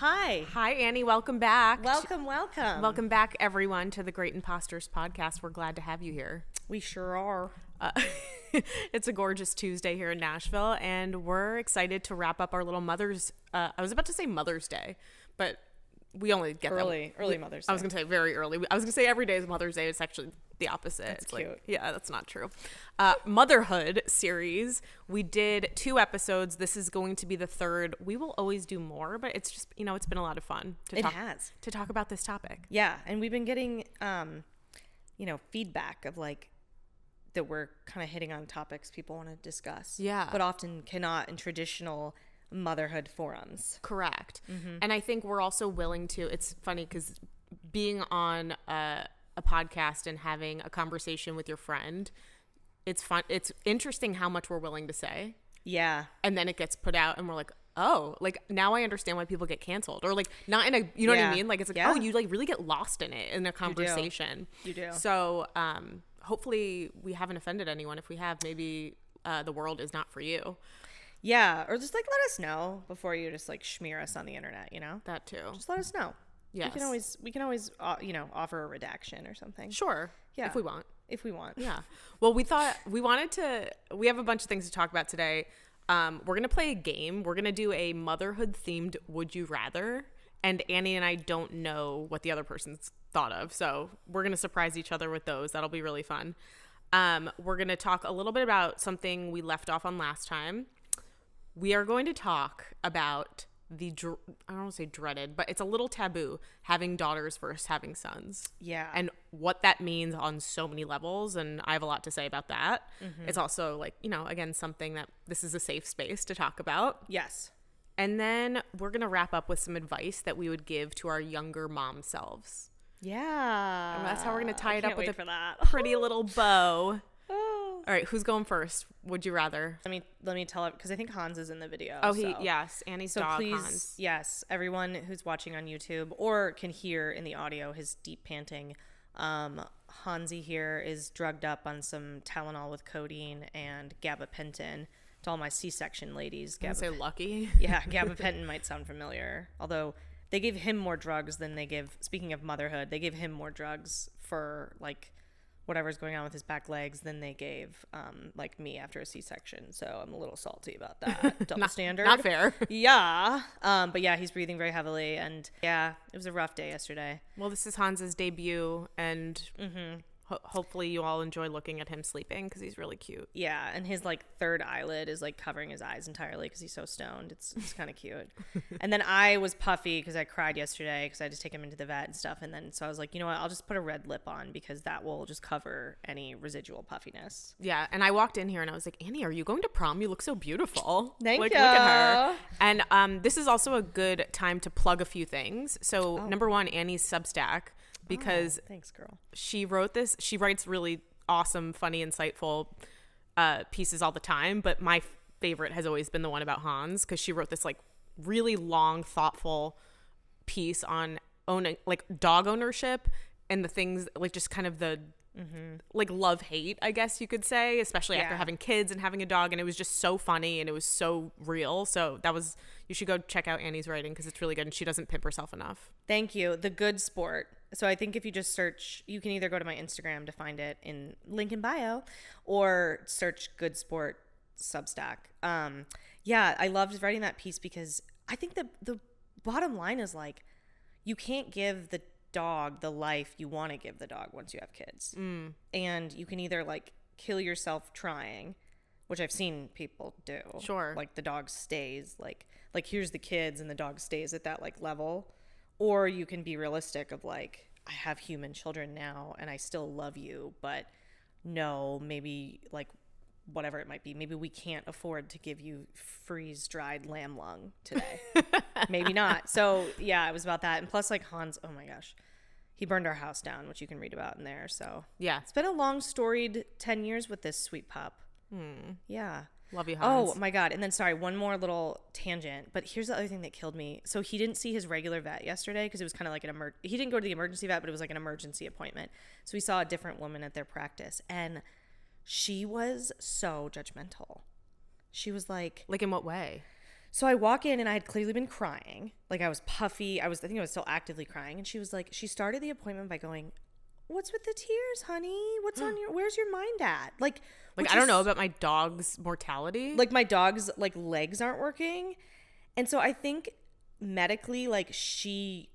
Hi. Hi, Annie. Welcome back. Welcome. Welcome back, everyone, to the Great Imposters podcast. We're glad to have you here. We sure are. It's a gorgeous Tuesday here in Nashville, and we're excited to wrap up our little Mother's. I was about to say Mother's Day, but we only get early Mother's Day. I was going to say very early. I was going to say every day is Mother's Day. It's actually the opposite. That's cute. Like, yeah, that's not true. Motherhood series. We did 2 episodes. This is going to be the 3rd. We will always do more, but it's just, it's been a lot of fun to talk about this topic. Yeah, and we've been getting, feedback of like that we're kind of hitting on topics people want to discuss. Yeah. But often cannot in traditional motherhood forums. Correct. Mm-hmm. And I think we're also willing to, it's funny because being on a podcast and having a conversation with your friend, it's fun. It's interesting how much we're willing to say. Yeah. And then it gets put out and we're like, oh, like now I understand why people get canceled, or like not in a, you know what I mean? Like, it's like, oh, you like really get lost in it in a conversation. You do. So, hopefully we haven't offended anyone. If we have, maybe the world is not for you. Yeah. Or just like let us know before you just like smear us on the internet, That too. Just let us know. Yes. We can always offer a redaction or something. Sure. Yeah. If we want. Yeah. Well, we have a bunch of things to talk about today. We're going to play a game. We're going to do a motherhood themed Would You Rather. And Annie and I don't know what the other person's thought of. So we're going to surprise each other with those. That'll be really fun. We're going to talk a little bit about something we left off on last time. We are going to talk about I don't want to say dreaded, but it's a little taboo, having daughters versus having sons. Yeah. And what that means on so many levels. And I have a lot to say about that. Mm-hmm. It's also like, again, something that this is a safe space to talk about. Yes. And then we're going to wrap up with some advice that we would give to our younger mom selves. Yeah. And that's how we're going to tie it up with a pretty little bow. All right, who's going first? Would you rather? Let me tell it because I think Hans is in the video. Oh, yes, Annie's dog, please, Hans. Yes, everyone who's watching on YouTube or can hear in the audio his deep panting. Hansi here is drugged up on some Tylenol with codeine and gabapentin. To all my C-section ladies, I say lucky. Yeah, gabapentin might sound familiar, although they gave him more drugs than they give. Speaking of motherhood, they gave him more drugs for like whatever's going on with his back legs than they gave like me after a C-section. So I'm a little salty about that. Double standard. Not fair. Yeah. But yeah, he's breathing very heavily. And yeah, it was a rough day yesterday. Well, this is Hans's debut, and hopefully you all enjoy looking at him sleeping because he's really cute. Yeah, and his like third eyelid is like covering his eyes entirely because he's so stoned. It's kind of cute. And then I was puffy because I cried yesterday because I had to take him into the vet and stuff. And then so I was like, you know what, I'll just put a red lip on because that will just cover any residual puffiness. Yeah, and I walked in here and I was like, Annie, are you going to prom? You look so beautiful. Thank you. Look at her. And this is also a good time to plug a few things. So number one, Annie's Substack. Because thanks, girl. She writes really awesome, funny, insightful pieces all the time. But my favorite has always been the one about Hans, because she wrote this like really long, thoughtful piece on dog ownership and the things like just kind of the like love hate, I guess you could say, especially after having kids and having a dog. And it was just so funny and it was so real. So you should go check out Annie's writing because it's really good and she doesn't pimp herself enough. Thank you. The Good Sport. So I think if you just search, you can either go to my Instagram to find it in link in bio or search Good Sport Substack. Yeah, I loved writing that piece because I think the bottom line is like, you can't give the dog the life you want to give the dog once you have kids. And you can either like kill yourself trying, which I've seen people do. Sure. Like the dog stays like here's the kids and the dog stays at that like level. Or you can be realistic of like, I have human children now and I still love you, but no, maybe like whatever it might be, maybe we can't afford to give you freeze-dried lamb lung today. Maybe not. So yeah, it was about that. And plus like Hans, oh my gosh, he burned our house down, which you can read about in there. So yeah, it's been a long storied 10 years with this sweet pup. Yeah. Love you, Hans. Oh my God. And then sorry, one more little tangent, but here's the other thing that killed me. So he didn't see his regular vet yesterday because it was kind of like he didn't go to the emergency vet, but it was like an emergency appointment. So he saw a different woman at their practice and she was so judgmental. She was like in what way? So I walk in and I had clearly been crying. Like I was puffy. I think I was still actively crying. And she was like, she started the appointment by going, "What's with the tears, honey? Where's your mind at?" Like I don't know about my dog's mortality. Like my dog's like legs aren't working. And so I think medically, like she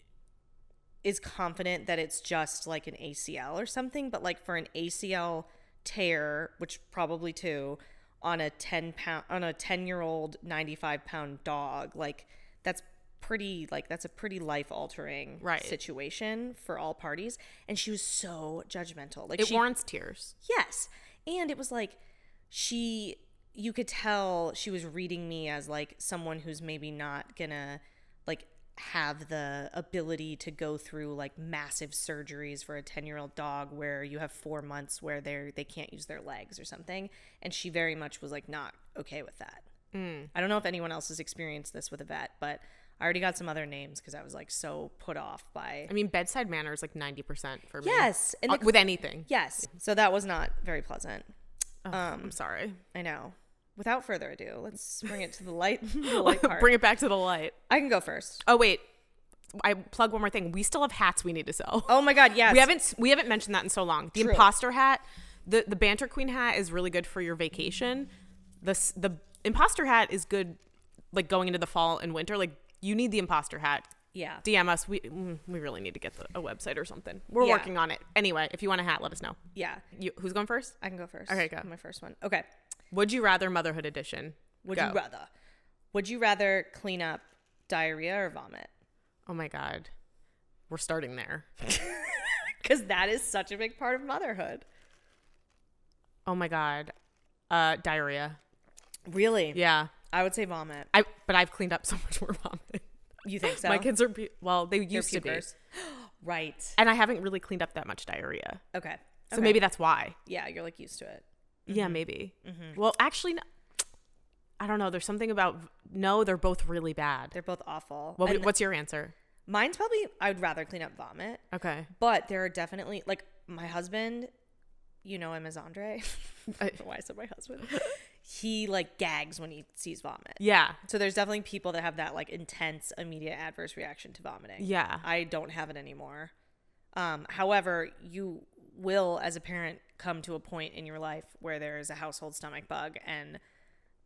is confident that it's just like an ACL or something. But like for an ACL tear, which probably too, on a 10-year-old 95-pound dog, like that's a pretty life altering situation for all parties. And she was so judgmental. Like it warrants tears. Yes. And it was like you could tell she was reading me as like someone who's maybe not gonna like have the ability to go through like massive surgeries for a 10-year-old dog where you have 4 months where they can't use their legs or something. And she very much was like not okay with that. I don't know if anyone else has experienced this with a vet, but I already got some other names because I was like so put off by. I mean, bedside manner is like 90% for me. Yes, and with anything. Yes, so that was not very pleasant. I'm sorry. I know. Without further ado, let's bring it to the light. The light part. Bring it back to the light. I can go first. Oh wait, I plug one more thing. We still have hats we need to sell. Oh my god, yes. We haven't mentioned that in so long. The True. imposter hat, the Banter Queen hat is really good for your vacation. The imposter hat is good, like going into the fall and winter. Like you need the imposter hat. Yeah. DM us. We really need to get a website or something. We're working on it. Anyway, if you want a hat, let us know. Yeah. Who's going first? I can go first. Okay, go. My first one. Okay. Would you rather Motherhood edition? Would you rather clean up diarrhea or vomit? Oh my God. We're starting there. Because that is such a big part of motherhood. Oh my God. Diarrhea. Really? Yeah. I would say vomit. But I've cleaned up so much more vomit. You think so? My kids are, they used to be. Right. And I haven't really cleaned up that much diarrhea. Okay. So maybe that's why. Yeah, you're like used to it. Yeah, maybe. Well, actually, I don't know. There's something about, no, they're both really bad. They're both awful. What's your answer? Mine's probably, I would rather clean up vomit. Okay. But there are definitely, like my husband, you know him as Andre. I don't know why I said my husband. He like gags when he sees vomit. Yeah. So there's definitely people that have that like intense, immediate adverse reaction to vomiting. Yeah. I don't have it anymore. However, you will, as a parent, come to a point in your life where there is a household stomach bug and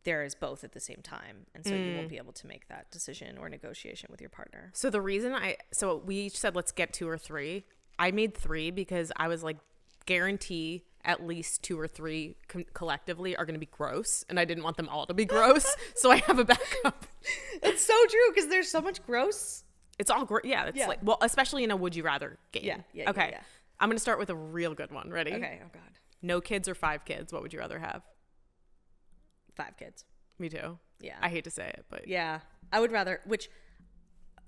there is both at the same time. And so you won't be able to make that decision or negotiation with your partner. So the reason so we each said, let's get 2 or 3. I made 3 because I was like, guarantee at least 2 or 3 collectively are going to be gross. And I didn't want them all to be gross. So I have a backup. It's so true because there's so much gross. It's all great. Yeah. It's like, well, especially in a would you rather game. Yeah. Okay. Yeah. I'm going to start with a real good one. Ready? Okay. Oh, God. No kids or 5 kids. What would you rather have? 5 kids. Me too. Yeah. I hate to say it, but. Yeah. I would rather, which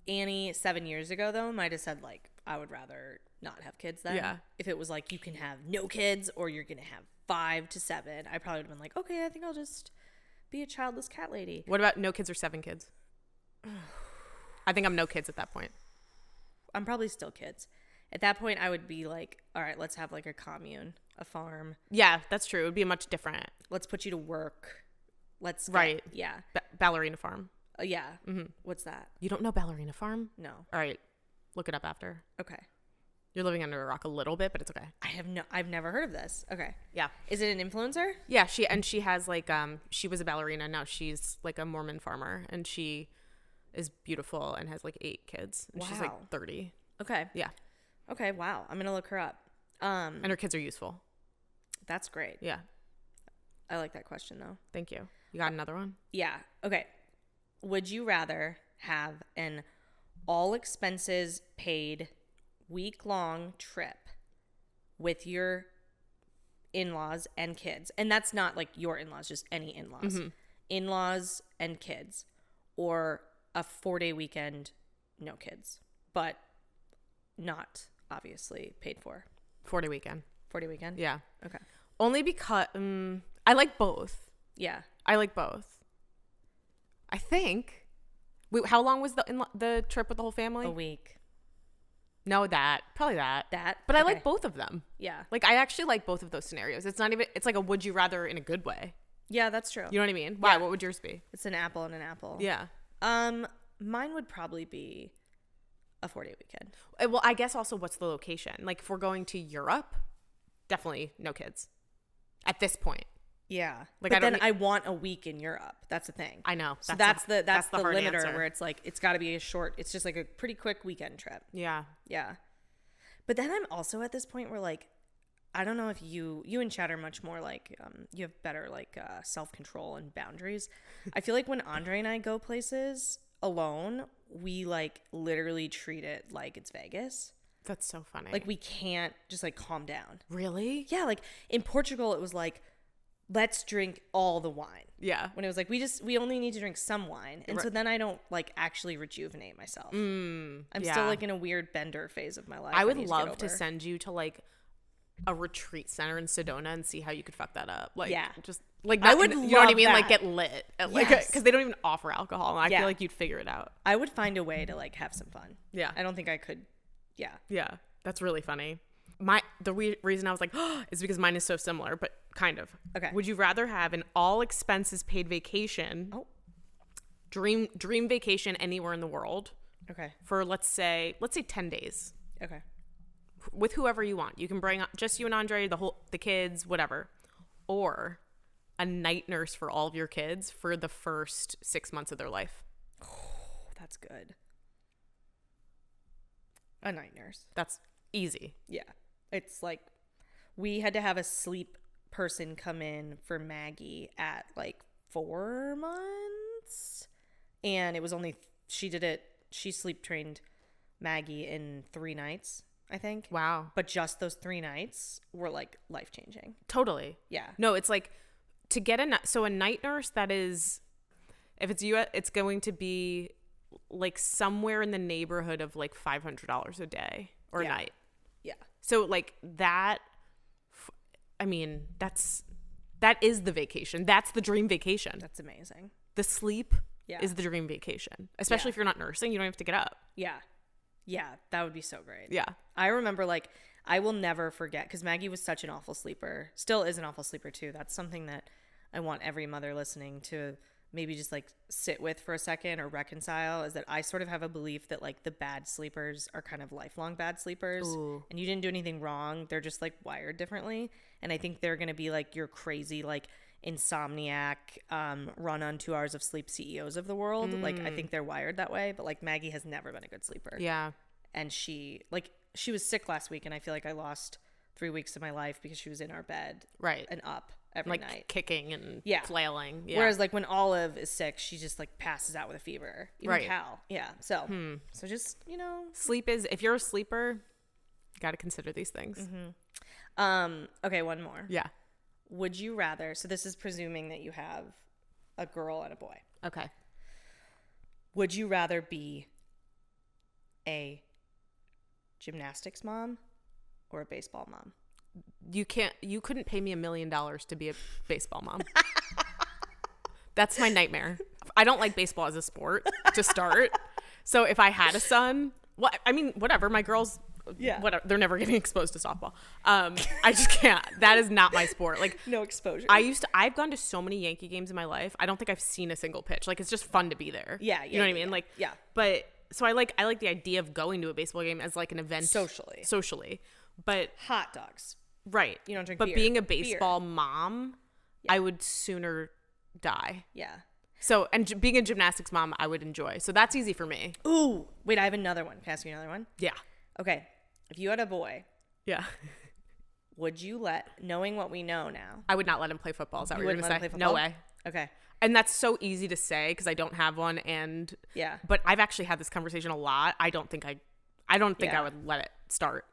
Annie 7 years ago, though, might have said, like, I would rather not have kids then. Yeah. If it was like, you can have no kids or you're going to have 5 to 7, I probably would have been like, okay, I think I'll just be a childless cat lady. What about no kids or 7 kids? I think I'm no kids at that point. I'm probably still kids. At that point, I would be like, all right, let's have like a commune, a farm. Yeah, that's true. It would be much different. Let's put you to work. Let's right. Yeah. Ballerina Farm. Yeah. Mm-hmm. What's that? You don't know Ballerina Farm? No. All right. Look it up after. Okay. You're living under a rock a little bit, but it's okay. I've never heard of this. Okay. Yeah. Is it an influencer? Yeah, she has like she was a ballerina. Now she's like a Mormon farmer and she is beautiful and has like 8 kids. And she's like 30. Okay. Yeah. Okay, wow. I'm going to look her up. And her kids are useful. That's great. Yeah. I like that question though. Thank you. You got another one? Yeah. Okay. Would you rather have an all expenses paid week-long trip with your in-laws and kids? And that's not like your in-laws, just any in-laws. Mm-hmm. In-laws and kids. Or a 4-day weekend, no kids. But not obviously paid for. 4-day weekend. 4-day weekend? Yeah. Okay. Only because I like both. Yeah. I like both. I think. Wait, how long was the trip with the whole family? A week. No, probably that. But okay. I like both of them. Yeah. Like I actually like both of those scenarios. It's not even. It's like a would you rather in a good way. Yeah, that's true. You know what I mean? Why? Yeah. What would yours be? It's an apple and an apple. Yeah. Mine would probably be a 4-day weekend. Well, I guess also what's the location? Like if we're going to Europe, definitely no kids at this point. Yeah. Like but then I want a week in Europe. That's the thing. I know. So that's the hard limiter answer. where it's like, it's got to be a short, it's just like a pretty quick weekend trip. Yeah. Yeah. But then I'm also at this point where like, I don't know if you and Chad are much more like, you have better like self-control and boundaries. I feel like when Andre and I go places alone, we like literally treat it like it's Vegas. That's so funny. Like we can't just like calm down. Really? Yeah. Like in Portugal, it was like, let's drink all the wine. Yeah. When it was like, we only need to drink some wine. And so then I don't like actually rejuvenate myself. I'm still like in a weird bender phase of my life. I would love to send you to like a retreat center in Sedona and see how you could fuck that up. Like, yeah. Just like, I would you know what I mean? that. Like get lit at like, Yes. because they don't even offer alcohol. And I Yeah. feel like you'd figure it out. I would find a way to like have some fun. Yeah. I don't think I could. Yeah. Yeah. That's really funny. The reason I was like, oh, is because mine is so similar, but kind of. Okay. Would you rather have an all expenses paid vacation, dream vacation anywhere in the world Okay. for let's say 10 days Okay. with whoever you want? You can bring just you and Andre, the kids, whatever, or a night nurse for all of your kids for the first 6 months of their life. Oh, that's good. A night nurse. That's easy. Yeah. It's like we had to have a sleep person come in for Maggie at like 4 months. And it was only, she sleep trained Maggie in 3 nights, I think. Wow. But just those 3 nights were like life changing. Totally. Yeah. No, it's like to get a night nurse that is, if it's you, it's going to be like somewhere in the neighborhood of like $500 a day or a night. Yeah. So like that, I mean, that is the vacation. That's the dream vacation. That's amazing. The sleep Yeah. is the dream vacation, especially if you're not nursing. You don't have to get up. Yeah. Yeah. That would be so great. Yeah. I remember like, I will never forget because Maggie was such an awful sleeper. Still is an awful sleeper too. That's something that I want every mother listening to maybe just like sit with for a second or reconcile, is that I sort of have a belief that like the bad sleepers are kind of lifelong bad sleepers. Ooh. And you didn't do anything wrong. They're just like wired differently. And I think they're going to be like your crazy, like insomniac, run on 2 hours of sleep CEOs of the world. Like I think they're wired that way, but like Maggie has never been a good sleeper. Yeah. And she was sick last week and I feel like I lost 3 weeks of my life because she was in our bed. Right. And up every Like night. kicking and Yeah. flailing. Yeah. Whereas like when Olive is sick, she just like passes out with a fever. Even Right. Cal. Yeah. So just, sleep is, if you're a sleeper, you got to consider these things. okay, one more. Yeah. Would you rather, so this is presuming that you have a girl and a boy. Okay. Would you rather be a gymnastics mom or a baseball mom? You couldn't pay me $1 million to be a baseball mom. That's my nightmare. I don't like baseball as a sport to start. So if I had a son, whatever, my girls, whatever, they're never getting exposed to softball. I just can't. That is not my sport. Like no exposure. I've gone to so many Yankee games in my life. I don't think I've seen a single pitch. Like it's just fun to be there. Yeah. You know what I mean? Yeah. Like, yeah. But so I like the idea of going to a baseball game as like an event socially, but hot dogs. Right. You don't drink but beer. being a baseball mom, I would sooner die. Yeah. So, and being a gymnastics mom, I would enjoy. So that's easy for me. Ooh. Wait, I have another one. Can I ask you another one? Yeah. Okay. If you had a boy, Yeah. would you knowing what we know now? I would not let him play football. Is that what you're wouldn't going to let say? him play No football? way. Okay. And that's so easy to say because I don't have one. And yeah. But I've actually had this conversation a lot. I don't think I would let it start.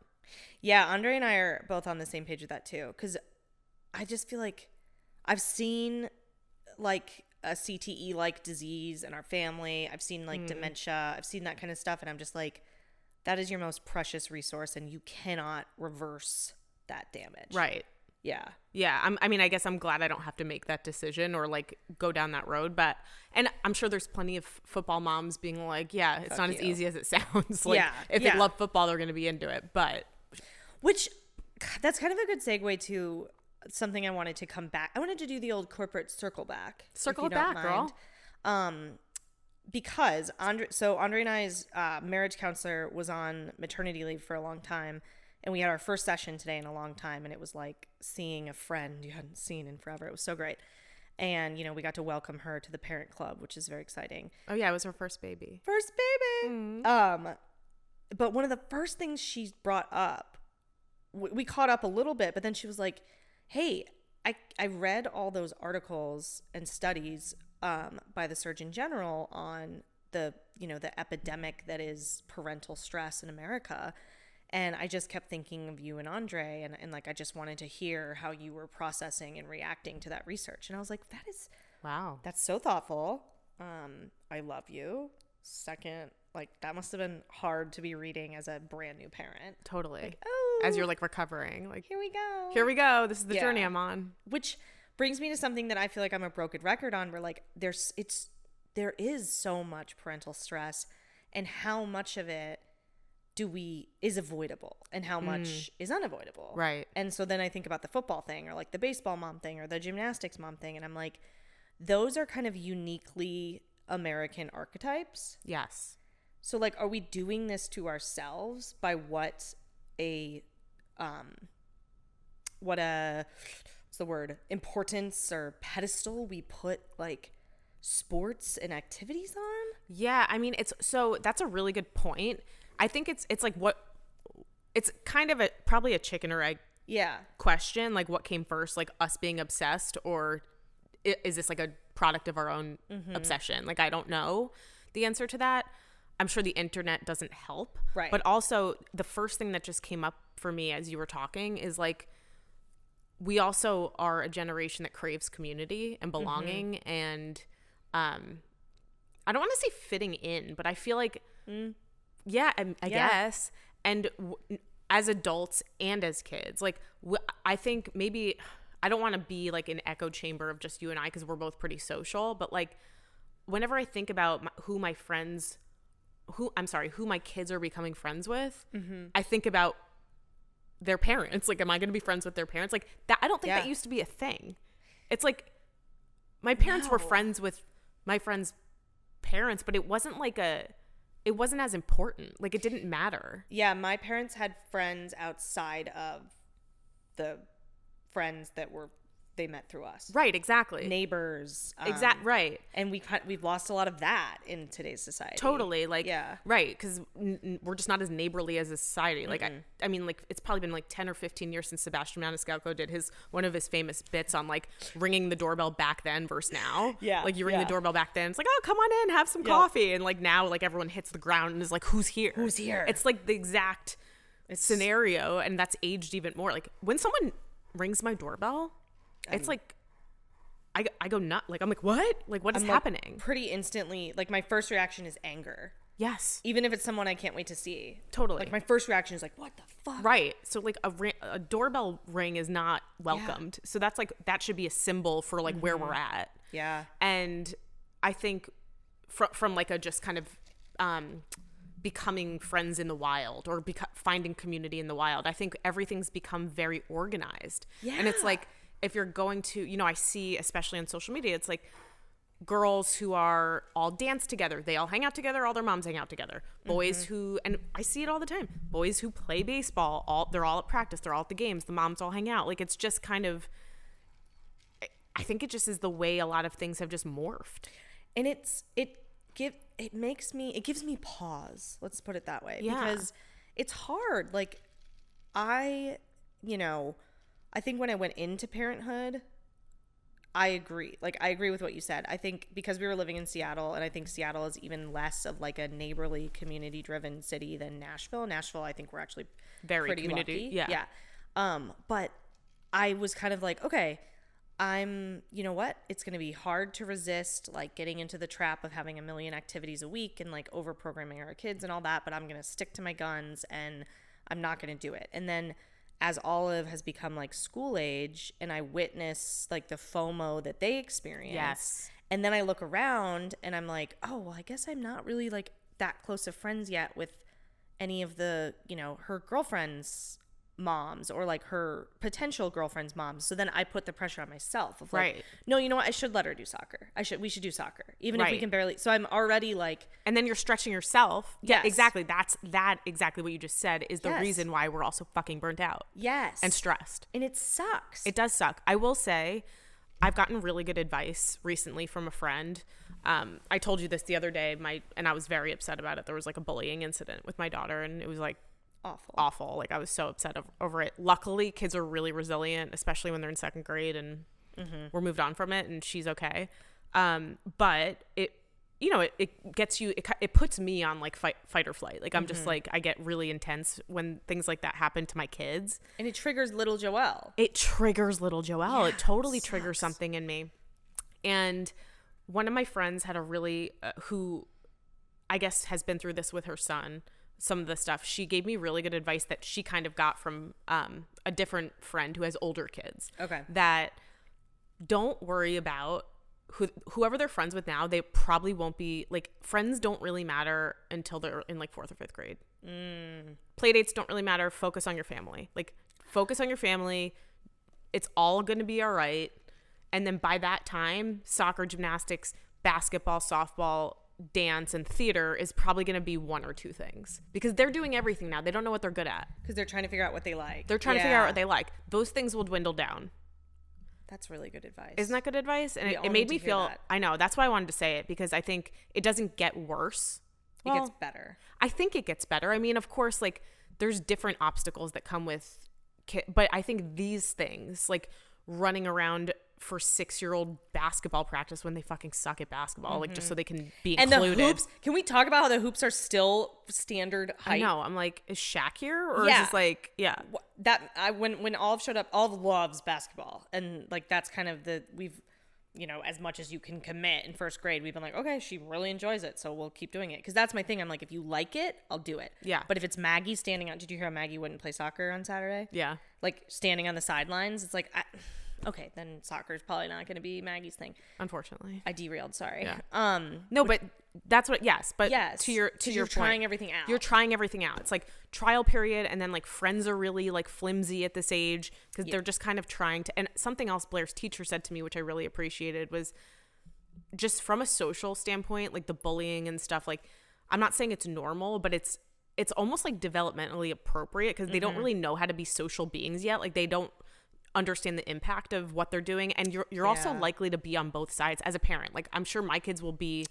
Yeah, Andre and I are both on the same page with that too, because I just feel like I've seen like a CTE like disease in our family. I've seen like dementia. I've seen that kind of stuff, and I'm just like, that is your most precious resource, and you cannot reverse that damage. Right. Yeah. Yeah. I guess I'm glad I don't have to make that decision or like go down that road. But, and I'm sure there's plenty of football moms being like, yeah, it's not as easy as it sounds. Like, if they love football, they're going to be into it. But. Which, that's kind of a good segue to something I wanted to come back. I wanted to do the old corporate circle back. Circle it back, girl. because Andre and I's marriage counselor was on maternity leave for a long time, and we had our first session today in a long time, and it was like seeing a friend you hadn't seen in forever. It was so great. And, we got to welcome her to the parent club, which is very exciting. Oh, yeah, it was her first baby. First baby! But one of the first things she brought up, we caught up a little bit, but then she was like, hey, I read all those articles and studies by the Surgeon General on the epidemic that is parental stress in America. And I just kept thinking of you and Andre, and like I just wanted to hear how you were processing and reacting to that research. And I was like, wow, that's so thoughtful. I love you. Second, like that must have been hard to be reading as a brand new parent. Totally. Like, oh, as you're like recovering, like here we go. Here we go. This is the journey I'm on. Which brings me to something that I feel like I'm a broken record on, where like there is so much parental stress, and how much of it is avoidable and how much is unavoidable. Right. And so then I think about the football thing, or like the baseball mom thing, or the gymnastics mom thing, and I'm like, those are kind of uniquely American archetypes. Yes. So like, are we doing this to ourselves by what's the word, importance or pedestal we put like sports and activities on? Yeah, I mean, that's a really good point. I think it's like it's kind of probably a chicken or egg question, like what came first, like us being obsessed, or is this like a product of our own obsession? Like, I don't know the answer to that. I'm sure the internet doesn't help. Right. But also the first thing that just came up for me as you were talking is like, we also are a generation that craves community and belonging and I don't want to say fitting in, but I feel like I guess. And as adults and as kids, like I think maybe I don't want to be like an echo chamber of just you and I, because we're both pretty social, but like whenever I think about who my kids are becoming friends with, I think about their parents. Like, am I going to be friends with their parents? Like that, I don't think that used to be a thing. It's like my parents were friends with my friends' parents, but it wasn't as important. Like, it didn't matter. Yeah, my parents had friends outside of the friends that they met through us. Right, exactly. Neighbors. Right. And we've lost a lot of that in today's society. Totally. Like, right, because we're just not as neighborly as a society. Like, I mean, like, it's probably been like 10 or 15 years since Sebastian Maniscalco did one of his famous bits on like ringing the doorbell back then versus now. Yeah. Like, you ring the doorbell back then, it's like, oh, come on in, have some coffee. And like now, like, everyone hits the ground and is like, who's here? Who's here? It's like the exact scenario, and that's aged even more. Like, when someone rings my doorbell, it's like I go nuts. Like, I'm like, what? Like, what is happening? Like, pretty instantly, like, my first reaction is anger. Yes. Even if it's someone I can't wait to see. Totally. Like, my first reaction is like, what the fuck? Right. So like a doorbell ring is not welcomed. So that's like, that should be a symbol for like where we're at. Yeah. And I think from like a just kind of becoming friends in the wild, or finding community in the wild, I think everything's become very organized. Yeah. And it's like, if you're going to, I see, especially on social media, it's like girls who are all dance together. They all hang out together. All their moms hang out together. Boys who, and I see it all the time, boys who play baseball, they're all at practice. They're all at the games. The moms all hang out. Like, it's just kind of, I think it just is the way a lot of things have just morphed. And it gives me pause. Let's put it that way. Yeah. Because it's hard. Like, I think when I went into parenthood, I agree. Like, I agree with what you said. I think because we were living in Seattle, and I think Seattle is even less of like a neighborly, community-driven city than Nashville. Nashville, I think we're actually very pretty community. lucky. Yeah. But I was kind of like, okay, you know what? It's going to be hard to resist like getting into the trap of having a million activities a week and like over programming our kids and all that. But I'm going to stick to my guns, and I'm not going to do it. And then as Olive has become like school age, and I witness like the FOMO that they experience. Yes. And then I look around and I'm like, oh, well, I guess I'm not really like that close of friends yet with any of the, her girlfriends moms or like her potential girlfriend's moms. So then I put the pressure on myself of like, Right. no, you know what? I should let her do soccer. We should do soccer, even if we Right. can barely. So I'm already like, And then you're stretching yourself. Yes. Yeah, exactly. That's exactly what you just said is the Yes. reason why we're also fucking burnt out yes. and stressed. And it sucks. It does suck. I will say I've gotten really good advice recently from a friend. I told you this the other day, and I was very upset about it. There was like a bullying incident with my daughter, and it was like awful. Like I was so upset over it. Luckily, kids are really resilient, especially when they're in second grade, and we're moved on from it, and she's okay. But it gets you, it puts me on like fight or flight. Like I'm just like, I get really intense when things like that happen to my kids. And it triggers little Joelle. It triggers little Joelle. Yeah, it totally it triggers sucks. something in me. And one of my friends had a really, who I guess has been through this with her son, some of the stuff. She gave me really good advice that she kind of got from a different friend who has older kids. Okay. That don't worry about whoever they're friends with now. They probably won't be like, friends don't really matter until they're in like 4th or 5th grade. Play dates don't really matter. Focus on your family. Like focus on your family. It's all going to be all right. And then by that time, soccer, gymnastics, basketball, softball, dance, and theater is probably going to be 1 or 2 things because they're doing everything now. They don't know what they're good at. Because they're trying to figure out what they like. They're trying to figure out what they like. Those things will dwindle down. That's really good advice. Isn't that good advice? And We all it need made to me hear feel, that. I know, that's why I wanted to say it because I think it doesn't get worse. It gets better. I think it gets better. I mean, of course, like there's different obstacles that come with but I think these things like running around for 6-year-old basketball practice when they fucking suck at basketball, like just so they can be And included. the hoops, can we talk about how the hoops are still standard height? I know. I'm like, is Shaq here? Or Yeah. is this like, yeah. When Olive showed up, Olive loves basketball. And like, that's kind of as much as you can commit in 1st grade, we've been like, okay, she really enjoys it, so we'll keep doing it. Because that's my thing. I'm like, if you like it, I'll do it. Yeah. But if it's Maggie standing on, did you hear how Maggie wouldn't play soccer on Saturday? Yeah. Like standing on the sidelines, it's like, okay, then soccer is probably not going to be Maggie's thing. Unfortunately. I derailed. Sorry. Yeah. No, but that's what, yes. But Yes, to your 'cause you're you're trying everything out. You're trying everything out. It's like trial period. And then like friends are really like flimsy at this age because they're just kind of trying to, and something else Blair's teacher said to me, which I really appreciated was just from a social standpoint, like the bullying and stuff, like I'm not saying it's normal, but it's almost like developmentally appropriate because they don't really know how to be social beings yet. Like they don't understand the impact of what they're doing. And you're also Yeah. likely to be on both sides as a parent. Like I'm sure my kids will be.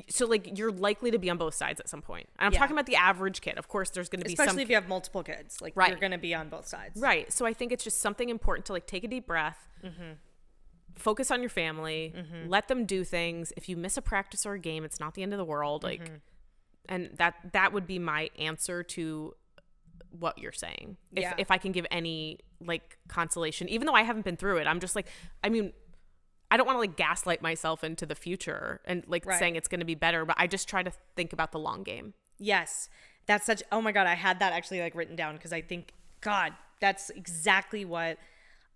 So like you're likely to be on both sides at some point. And I'm Yeah. talking about the average kid. Of course, there's going to be some. Especially if you have multiple kids. Like, Right. you're going to be on both sides. Right. So I think it's just something important to like take a deep breath, focus on your family, let them do things. If you miss a practice or a game, it's not the end of the world. Like, and that would be my answer to what you're saying. Yeah. If I can give any like consolation, even though I haven't been through it, I'm just like, I mean, I don't want to like gaslight myself into the future and like Right. saying it's going to be better, but I just try to think about the long game. Yes. That's such, oh my God, I had that actually like written down because I think, God, that's exactly what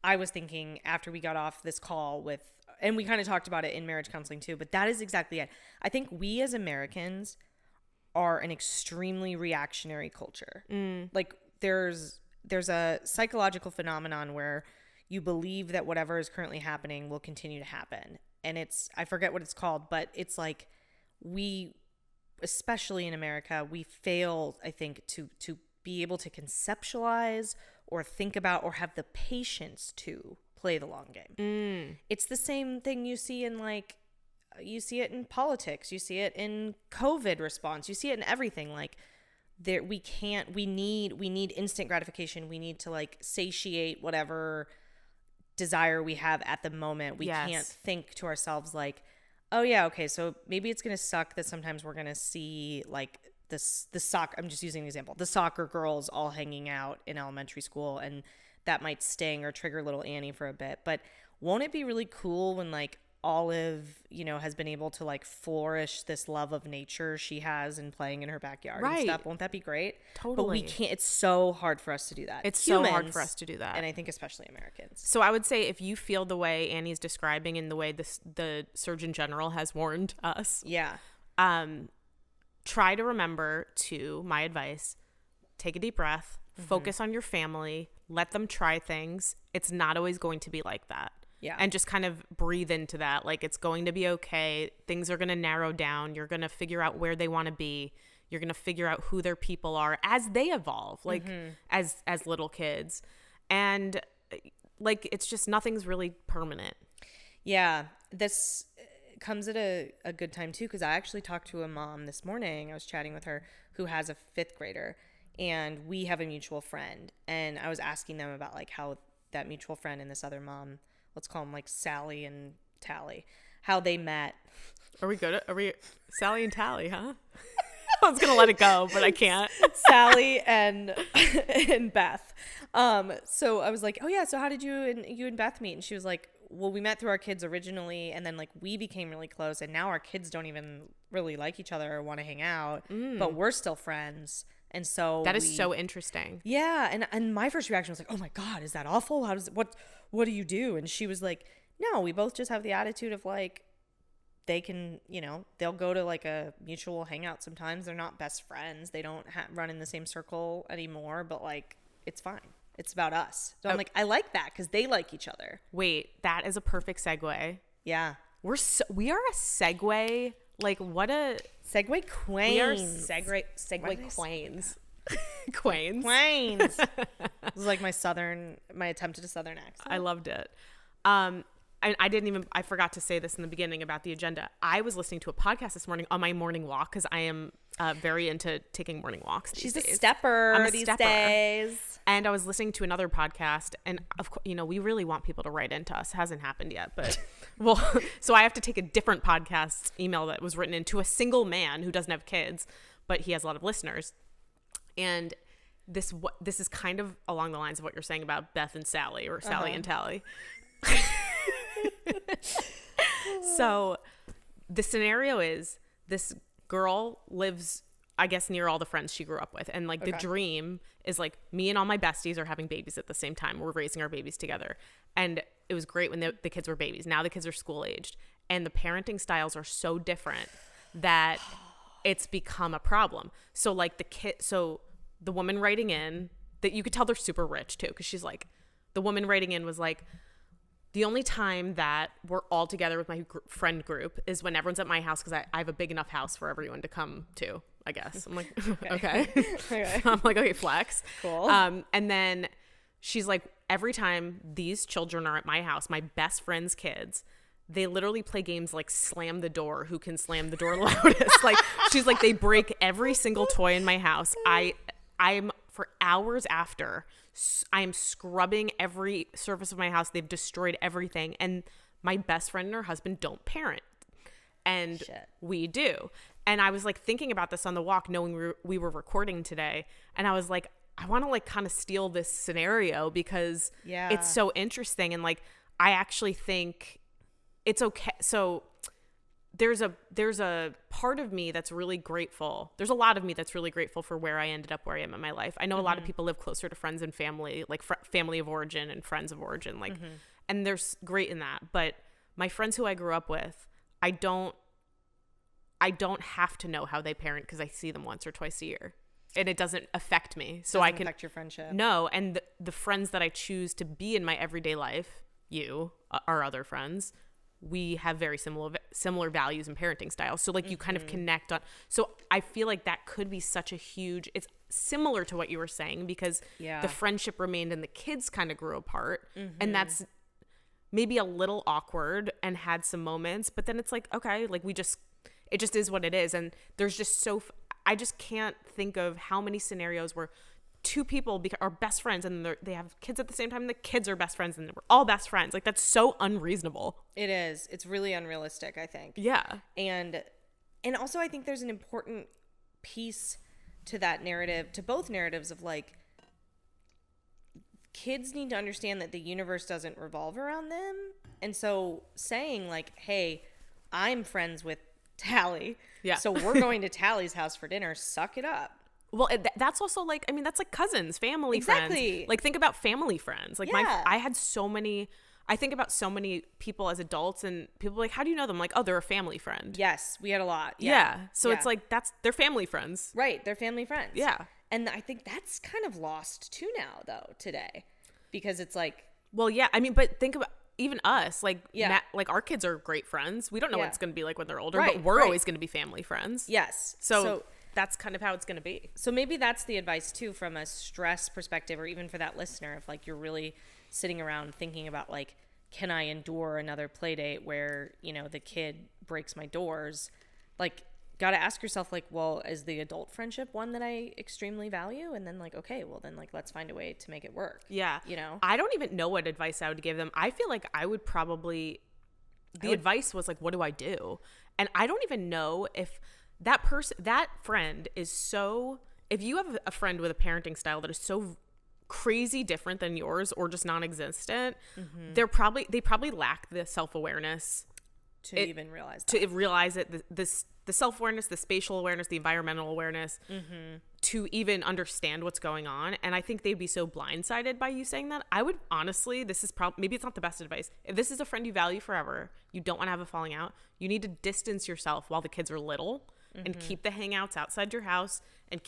I was thinking after we got off this call with, and we kind of talked about it in marriage counseling too, but that is exactly it. I think we as Americans are an extremely reactionary culture. Like there's a psychological phenomenon where you believe that whatever is currently happening will continue to happen. And I forget what it's called, but it's like especially in America, we fail, I think, to be able to conceptualize or think about or have the patience to play the long game. It's the same thing you see in you see it in politics, you see it in COVID response, you see it in everything. Like we need instant gratification. We need to like satiate whatever desire we have at the moment. We Yes. can't think to ourselves like, oh yeah, okay, so maybe it's gonna suck that sometimes we're gonna see like the soccer, I'm just using an example, the soccer girls all hanging out in elementary school, and that might sting or trigger little Annie for a bit. But won't it be really cool when like Olive, has been able to like flourish this love of nature she has in playing in her backyard and Right. stuff? Won't that be great? Totally. But we can't, it's so hard for us to do that. It's so hard Humans, for us to do that. and I think especially Americans. So I would say if you feel the way Annie's describing and the way the Surgeon General has warned us, Yeah. try to remember my advice, take a deep breath, focus on your family, let them try things. It's not always going to be like that. Yeah. And just kind of breathe into that. Like, it's going to be okay. Things are going to narrow down. You're going to figure out where they want to be. You're going to figure out who their people are as they evolve, like as little kids. And like, it's just, nothing's really permanent. Yeah. This comes at a good time too, because I actually talked to a mom this morning. I was chatting with her who has a 5th grader, and we have a mutual friend. And I was asking them about like how that mutual friend and this other mom, let's call them like Sally and Tally, how they met. Are we Sally and Tally, huh? I was gonna let it go, but I can't. Sally and Beth. So I was like, oh yeah, so how did you and Beth meet? And she was like, well, we met through our kids originally, and then like we became really close, and now our kids don't even really like each other or want to hang out, but we're still friends. And so that is so interesting. Yeah, and my first reaction was like, oh my God, is that awful? What do you do? And she was like, no, we both just have the attitude of like, they can, they'll go to like a mutual hangout sometimes. They're not best friends. They don't run in the same circle anymore, but like, it's fine. It's about us. So I'm like, I like that because they like each other. Wait, that is a perfect segue. Yeah. We are a segue. Like, what a segue queens. We are segue queens. Queens. Queens. This is like my attempt at a Southern accent. I loved it. I forgot to say this in the beginning about the agenda. I was listening to a podcast this morning on my morning walk because I am very into taking morning walks these days. She's a stepper these days. And I was listening to another podcast, and of course, we really want people to write into us. It hasn't happened yet, but well, so I have to take a different podcast email that was written into a single man who doesn't have kids, but he has a lot of listeners. And this is kind of along the lines of what you're saying about Beth and Sally, or Sally and Tally. So the scenario is this girl lives, I guess, near all the friends she grew up with. And like the dream is like me and all my besties are having babies at the same time. We're raising our babies together. And it was great when the kids were babies. Now the kids are school aged. And the parenting styles are so different that it's become a problem. So like the woman writing in, that you could tell they're super rich too. Cause she's like, the woman writing in was like, the only time that we're all together with my friend group is when everyone's at my house because I have a big enough house for everyone to come to, I guess. I'm like, okay. I'm like, okay, flex. Cool. And then she's like, every time these children are at my house, my best friend's kids, they literally play games like slam the door, who can slam the door loudest. Like, she's like, they break every single toy in my house. I'm for hours after, I am scrubbing every surface of my house. They've destroyed everything. And my best friend and her husband don't parent. And we do. And I was like thinking about this on the walk, knowing we were recording today. And I was like, I want to like kind of steal this scenario because it's so interesting. And like, I actually think it's okay. So there's a part of me that's really grateful. There's a lot of me that's really grateful for where I ended up, where I am in my life. I know a lot of people live closer to friends and family, like family of origin and friends of origin, like, and there's great in that. But my friends who I grew up with, I don't have to know how they parent because I see them once or twice a year, and it doesn't affect me. So I can affect your friendship. No, and the friends that I choose to be in my everyday life, our other friends, we have very similar values and parenting styles. So like you kind of connect on. So I feel like that could be such a huge, it's similar to what you were saying because the friendship remained and the kids kind of grew apart. And that's maybe a little awkward and had some moments, but then it's like, okay, like it just is what it is. And there's just I just can't think of how many scenarios where two people are best friends and they have kids at the same time and the kids are best friends and we're all best friends. Like that's so unreasonable. It is. It's really unrealistic, I think. Yeah. And also I think there's an important piece to that narrative, to both narratives of like, kids need to understand that the universe doesn't revolve around them. And so saying like, hey, I'm friends with Tally. Yeah. So we're going to Tally's house for dinner. Suck it up. Well, that's also like, I mean, that's like cousins, family, friends. Like think about family friends. Like I had so many, I think about so many people as adults, and people are like, how do you know them? I'm like, oh, they're a family friend. Yes, we had a lot. Yeah. So Yeah. it's like, they're family friends. Right, they're family friends. Yeah. And I think that's kind of lost too now, though, today. Because it's like... Well, yeah. I mean, but think about even us. Like, Yeah. like our kids are great friends. We don't know what it's going to be like when they're older, Right, but we're right. always going to be family friends. Yes. So that's kind of how it's going to be. So maybe that's the advice, too, from a stress perspective, or even for that listener, if, like, you're really sitting around thinking about, like, can I endure another play date where, you know, the kid breaks my doors? Like, got to ask yourself, like, well, is the adult friendship one that I extremely value? And then, like, okay, well, then, like, let's find a way to make it work. Yeah. You know? I don't even know what advice I would give them. I feel like I would probably, advice was like, what do I do? And I don't even know if that friend is so, if you have a friend with a parenting style that is so crazy different than yours or just non-existent, they probably lack the self-awareness To even realize that. to realize it, the self-awareness, the spatial awareness, the environmental awareness, to even understand what's going on. And I think they'd be so blindsided by you saying that. I would honestly, this is probably, maybe it's not the best advice. If this is a friend you value forever, you don't want to have a falling out, you need to distance yourself while the kids are little and keep the hangouts outside your house and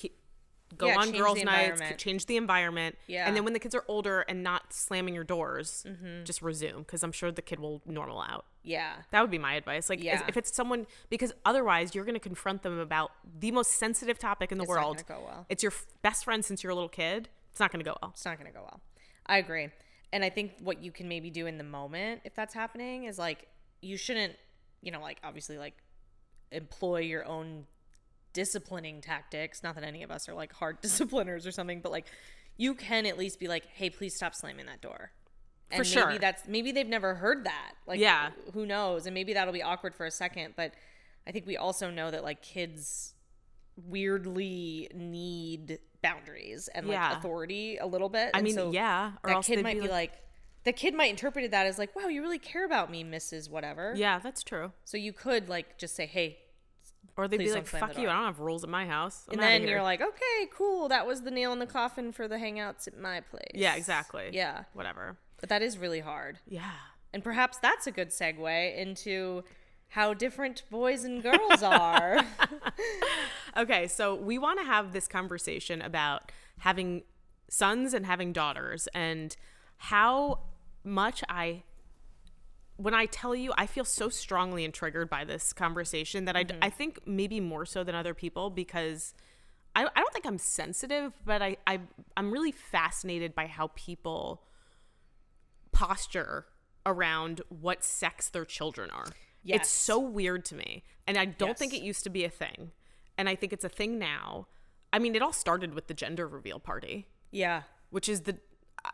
go on change girls' the nights, environment. change the environment. Yeah. And then when the kids are older and not slamming your doors, just resume, because I'm sure the kid will normal out. Yeah. That would be my advice. Like, Yeah. if it's someone, because otherwise you're going to confront them about the most sensitive topic in the world. It's not going to go well. It's your best friend since you're a little kid. It's not going to go well. It's not going to go well. I agree. And I think what you can maybe do in the moment, if that's happening, is like, you shouldn't, you know, like, obviously, like, employ your own disciplining tactics. Not that any of us are like hard discipliners or something, but like, you can at least be like, hey, please stop slamming that door. And For sure. maybe they've never heard that. Like, Yeah. who knows? And maybe that'll be awkward for a second, but I think we also know that like kids weirdly need boundaries and like Yeah. authority a little bit. I And mean, so yeah. Or that else kid they'd might be like, the kid might interpret that as like, wow, you really care about me, Mrs. Whatever. yeah, that's true. So you could like just say, hey, Or they'd Please be don't like, slam the fuck you, door. I don't have rules at my house. I'm and outta then here. you're like, okay, cool. That was the nail in the coffin for the hangouts at my place. yeah, exactly. Yeah. Whatever. But that is really hard. Yeah. And perhaps that's a good segue into how different boys and girls are. Okay, so we want to have this conversation about having sons and having daughters, and how much when I tell you, I feel so strongly and triggered by this conversation that I think maybe more so than other people, because I don't think I'm sensitive, but I'm really fascinated by how people posture around what sex their children are. Yes. It's so weird to me. And I don't Yes. think it used to be a thing. And I think it's a thing now. I mean, it all started with the gender reveal party, Yeah. which is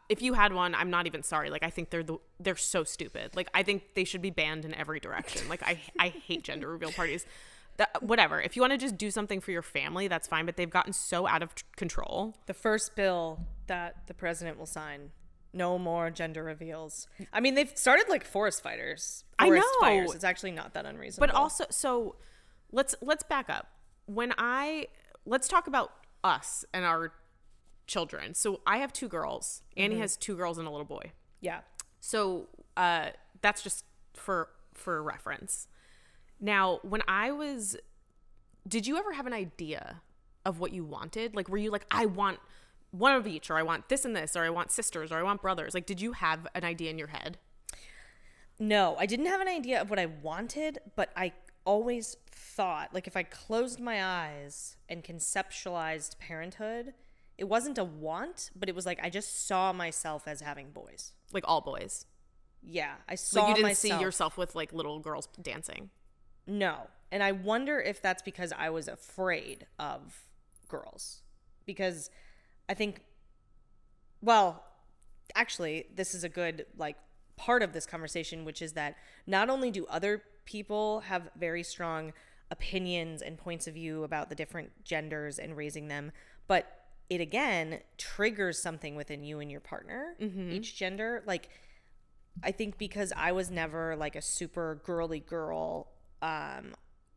if you had one, I'm not even sorry. Like, I think they're so stupid. Like, I think they should be banned in every direction. Like, I hate gender reveal parties. Whatever. If you want to just do something for your family, that's fine. But they've gotten so out of control. The first bill that the president will sign. No more gender reveals. I mean, they've started like forest fires. I Forest know. fires. It's actually not that unreasonable. But also, so let's back up. Let's talk about us and our children. So I have 2 girls. Annie has 2 girls and a little boy. yeah. So that's just for reference. Now, did you ever have an idea of what you wanted? Like, were you like, I want one of each, or I want this and this, or I want sisters, or I want brothers? Like, did you have an idea in your head? No, I didn't have an idea of what I wanted, but I always thought, like, if I closed my eyes and conceptualized parenthood, it wasn't a want, but it was like I just saw myself as having boys. Like, all boys? Yeah, I saw Like, you didn't myself. see yourself with, like, little girls dancing? No. And I wonder if that's because I was afraid of girls. Because I think, well, actually, this is a good, like, part of this conversation, which is that not only do other people have very strong opinions and points of view about the different genders and raising them, but it, again, triggers something within you and your partner, each gender. Like, I think because I was never, like, a super girly girl,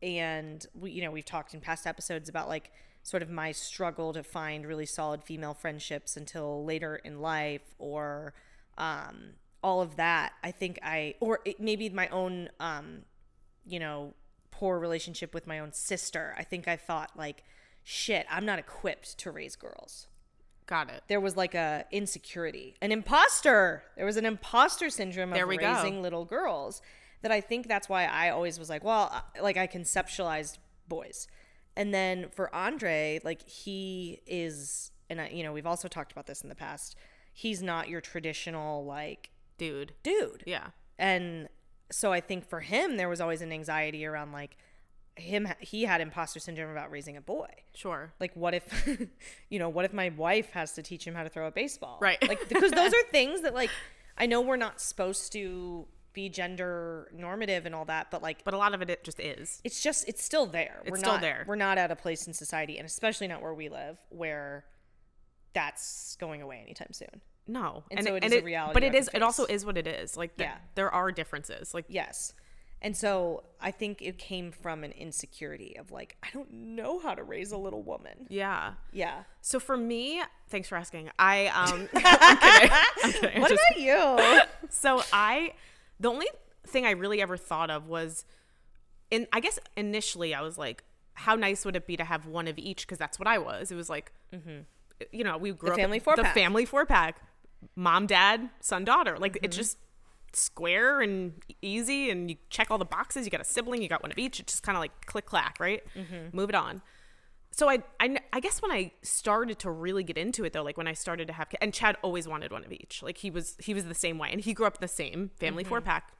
and we've talked in past episodes about like sort of my struggle to find really solid female friendships until later in life, or all of that, I think maybe my own, poor relationship with my own sister. I think I thought like, shit, I'm not equipped to raise girls. Got it. There was like a insecurity, an imposter. There was an imposter syndrome of raising little girls that I think that's why I always was like, well, like I conceptualized boys. And then for Andre, like he is, and we've also talked about this in the past. He's not your traditional like dude. Yeah. And so I think for him, there was always an anxiety around like, he had imposter syndrome about raising a boy. Sure. Like what if what if my wife has to teach him how to throw a baseball? Right. Like because those are things that like I know we're not supposed to be gender normative and all that, but a lot of it just is. It's still there. It's still there. We're not at a place in society, and especially not where we live, where that's going away anytime soon. No. And so it is a reality. But it also is what it is. Like there are differences. Like yes. And so I think it came from an insecurity of like, I don't know how to raise a little woman. Yeah. Yeah. So for me, thanks for asking. I'm kidding. What about you? So the only thing I really ever thought of was, I guess initially I was like, how nice would it be to have one of each? Because that's what I was. It was like, we grew up the family 4-pack, mom, dad, son, daughter. Like it's just square and easy, and you check all the boxes. You got a sibling, you got one of each. It's just kind of like click clack, right? Move it on. So I guess when I started to really get into it though, like when I started to have kids, and Chad always wanted one of each. Like he was the same way, and he grew up the same family 4-pack.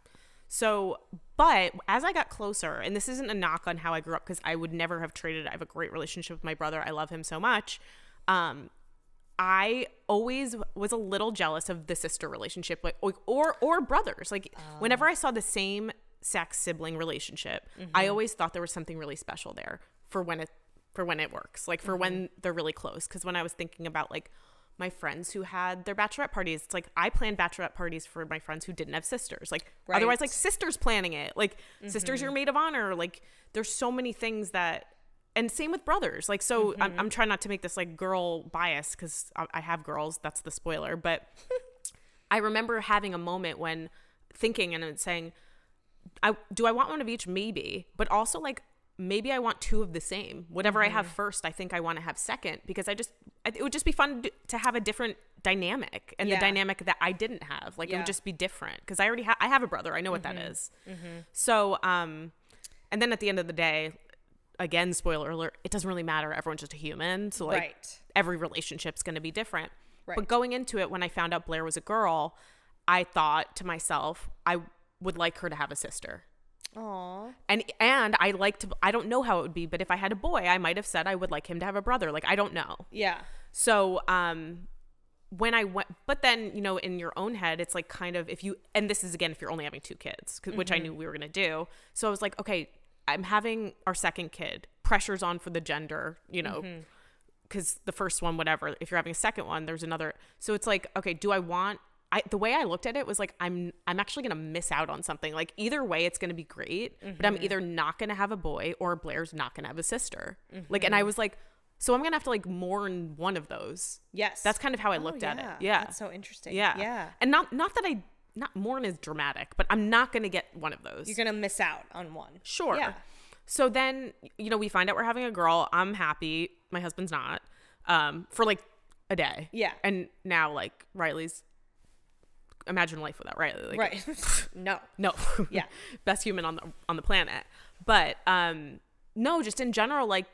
So, but as I got closer, and this isn't a knock on how I grew up, because I would never have traded. I have a great relationship with my brother. I love him so much. I always was a little jealous of the sister relationship, like or brothers. Like whenever I saw the same sex sibling relationship, I always thought there was something really special there for when it works, like for when they're really close. Because when I was thinking about like my friends who had their bachelorette parties, it's like I planned bachelorette parties for my friends who didn't have sisters. Like otherwise, like sisters planning it, like sisters, your maid of honor. Like there's so many things that. And same with brothers. Like, so I'm trying not to make this like girl bias, because I have girls. That's the spoiler. But I remember having a moment when thinking and saying, do I want one of each? Maybe. But also like, maybe I want two of the same. Whatever I have first, I think I want to have second, because it would just be fun to have a different dynamic, and the dynamic that I didn't have. Like it would just be different, because I already I have a brother. I know what that is. So, and then at the end of the day, again, spoiler alert, it doesn't really matter. Everyone's just a human. So like every relationship's going to be different. Right. But going into it, when I found out Blair was a girl, I thought to myself, I would like her to have a sister. Aww. And I don't know how it would be, but if I had a boy, I might have said I would like him to have a brother. Like, I don't know. Yeah. So, when I went, but then, in your own head, it's like kind of and this is again, if you're only having 2 kids, which I knew we were going to do. So I was like, okay, I'm having our second kid, pressure's on for the gender, because the first one, whatever, if you're having a second one, there's another. So it's like, okay, the way I looked at it was like, I'm actually going to miss out on something. Like either way, it's going to be great, but I'm either not going to have a boy or Blair's not going to have a sister. Like, and I was like, so I'm going to have to like mourn one of those. Yes. That's kind of how I looked at it. Yeah. That's so interesting. Yeah. Yeah. And not that not mourn is dramatic, but I'm not going to get one of those. You're going to miss out on one. Sure. Yeah. So then, we find out we're having a girl. I'm happy. My husband's not, for like a day. Yeah. And now like Riley's, imagine life without Riley. Like, right. No. Yeah. Best human on the planet. But, no, just in general, like,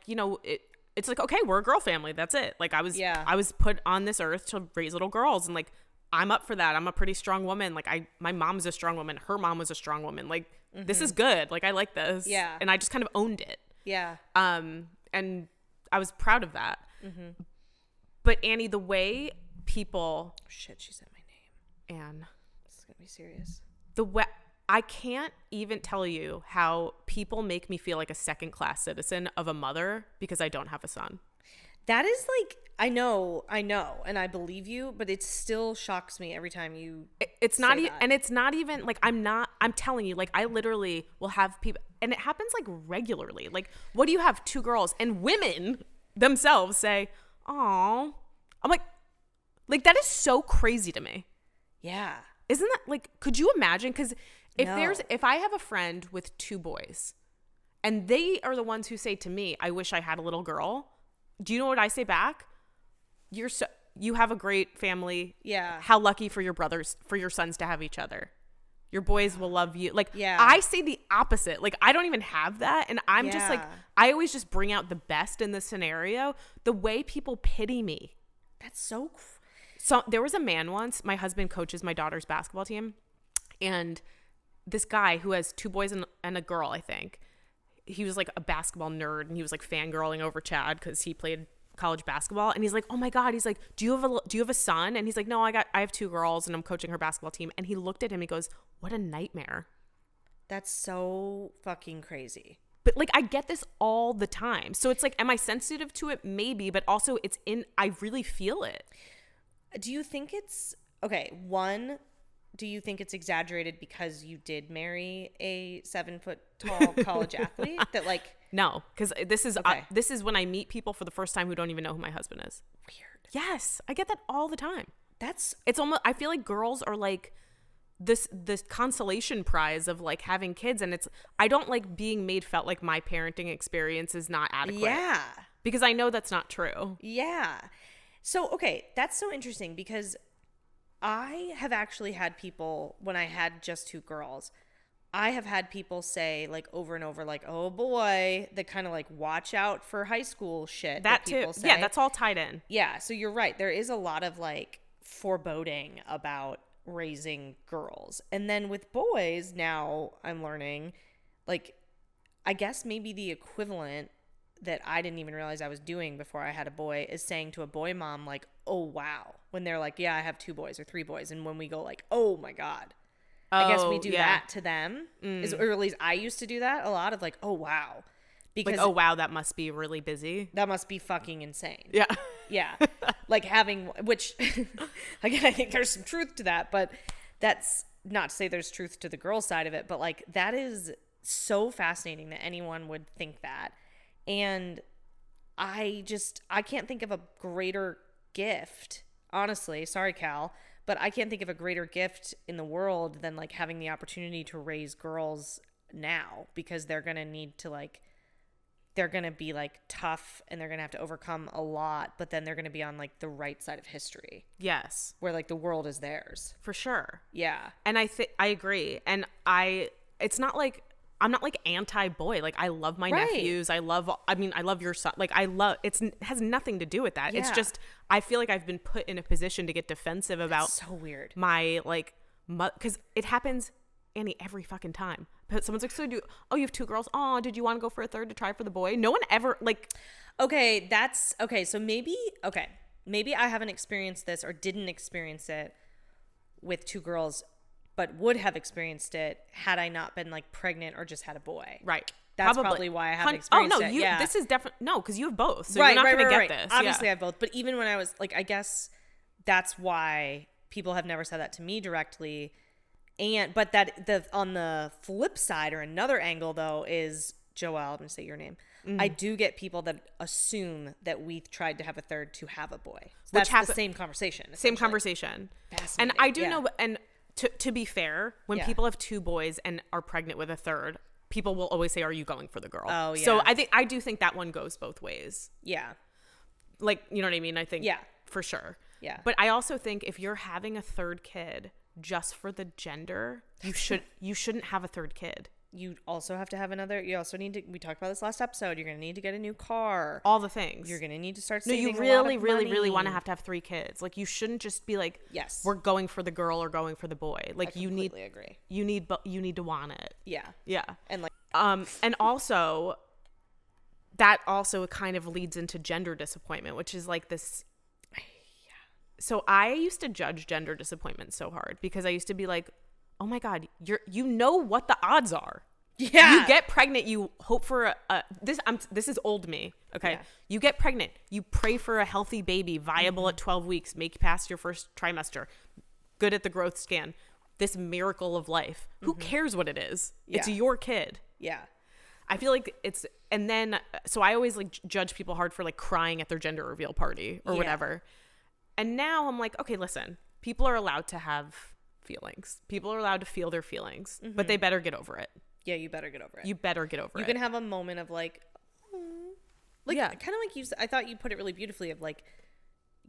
it's like, okay, we're a girl family. That's it. Like I was put on this earth to raise little girls, and like, I'm up for that. I'm a pretty strong woman. Like my mom's a strong woman. Her mom was a strong woman. Like this is good. Like I like this. Yeah. And I just kind of owned it. Yeah. And I was proud of that. But Annie, the way people. Oh, shit, she said my name. Anne. This is gonna be serious. I can't even tell you how people make me feel like a second-class citizen of a mother because I don't have a son. That is like, I know, and I believe you, but it still shocks me every time you. It's not, and it's not even like I'm telling you, like I literally will have people, and it happens like regularly. Like, what do you have? 2 girls, and women themselves say, "Oh," I'm like that is so crazy to me. Yeah, Isn't that like, could you imagine? Because No. if I have a friend with 2 boys and they are the ones who say to me, I wish I had a little girl. Do you know what I say back? You have a great family. Yeah. How lucky for your sons to have each other. Your boys will love you. Like, Yeah. I say the opposite. Like, I don't even have that. And I'm just like, I always just bring out the best in the scenario. The way people pity me. That's so So there was a man once, my husband coaches my daughter's basketball team. And this guy who has 2 boys and a girl, I think, he was like a basketball nerd and he was like fangirling over Chad because he played college basketball. And he's like, oh my God. He's like, do you have a son? And he's like, no, I have 2 girls and I'm coaching her basketball team. And he looked at him, he goes, what a nightmare. That's so fucking crazy. But like, I get this all the time. So it's like, am I sensitive to it? Maybe, but also I really feel it. Do you think it's, okay, one, do you think it's exaggerated because you did marry a 7-foot tall college athlete that like? No, because this Okay. this is when I meet people for the first time who don't even know who my husband is. Weird. Yes, I get that all the time. That's, It's almost, I feel like girls are like this consolation prize of like having kids, and I don't like being made felt like my parenting experience is not adequate. yeah. Because I know that's not true. Yeah. So, okay, that's so interesting because I have actually had people, when I had just 2 girls, I have had people say like over and over, like, oh boy, the kind of like watch out for high school shit that That people too. say. Yeah, that's all tied in. Yeah, so you're right. There is a lot of like foreboding about raising girls. And then with boys, now I'm learning, like, I guess maybe the equivalent that I didn't even realize I was doing before I had a boy is saying to a boy mom, like, oh, wow. When they're like, yeah, I have 2 boys or 3 boys. And when we go like, oh my God. I guess we do that to them. Or at least I used to do that a lot of like, oh, wow. Because Like, oh wow, that must be really busy. that must be fucking insane. Yeah. Yeah. Like having, which again, I think there's some truth to that, but that's not to say there's truth to the girl side of it, but like that is so fascinating that anyone would think that. And I can't think of a greater gift, honestly. Sorry, Cal, but I can't think of a greater gift in the world than like having the opportunity to raise girls now, because they're going to need to like, they're going to be like tough and they're going to have to overcome a lot, but then they're going to be on like the right side of history Yes, where like the world is theirs. for sure. Yeah. And I agree. And it's not like, I'm not like anti-boy. Like, I love my Right. nephews. I love your son. Like, it has nothing to do with that. It's Yeah. just, I feel like I've been put in a position to get defensive about So weird. my, like, because it happens, Annie, every fucking time. But someone's like, you have 2 girls. Oh, did you want to go for a third to try for the boy? No one ever, like. Okay, so maybe I haven't experienced this or didn't experience it with 2 girls, but would have experienced it had I not been like pregnant or just had a boy. Right. That's probably why I haven't experienced it. Yeah. This is definitely, no, because you have both. So right, you're not right, going to right, get right. this. Obviously Yeah. I have both, but even when I was like, I guess that's why people have never said that to me directly. But on the flip side or another angle though is, Joelle, I'm going to say your name. I do get people that assume that we tried to have a third to have a boy. So that's the same conversation. Same conversation. Fascinating. And I do Yeah. know, and to be fair, when Yeah. people have 2 boys and are pregnant with a third, people will always say, are you going for the girl? Oh, yeah. So I do think that one goes both ways. Yeah. Like, you know what I mean? I think, Yeah. for sure. Yeah. But I also think if you're having a third kid just for the gender, you shouldn't have a third kid. You also have to have you also need to, we talked about this last episode, you're going to need to get a new car. All the things. You're going to need to start No, saving you really, a lot of really, money. really want to have 3 kids. Like, you shouldn't just be like, Yes. we're going for the girl or going for the boy. Like, I completely agree. you need to want it. Yeah. Yeah. And like, And also, that also kind of leads into gender disappointment, which is like this. Yeah. So I used to judge gender disappointment so hard because I used to be like, oh my God, you know what the odds are. yeah. You get pregnant, you hope for this is old me. Okay. Yeah. You get pregnant, you pray for a healthy baby, viable at 12 weeks, make past your first trimester, good at the growth scan. This miracle of life. Who cares what it is? It's Yeah. your kid. Yeah. I feel like and then, so I always like judge people hard for like crying at their gender reveal party or Yeah. whatever. And now I'm like, okay, listen, people are allowed to have feelings. People are allowed to feel their feelings, but they better get over it. Yeah, you better get over it. You better get over it. You can have a moment of like, kind of like you. I thought you put it really beautifully. Of like,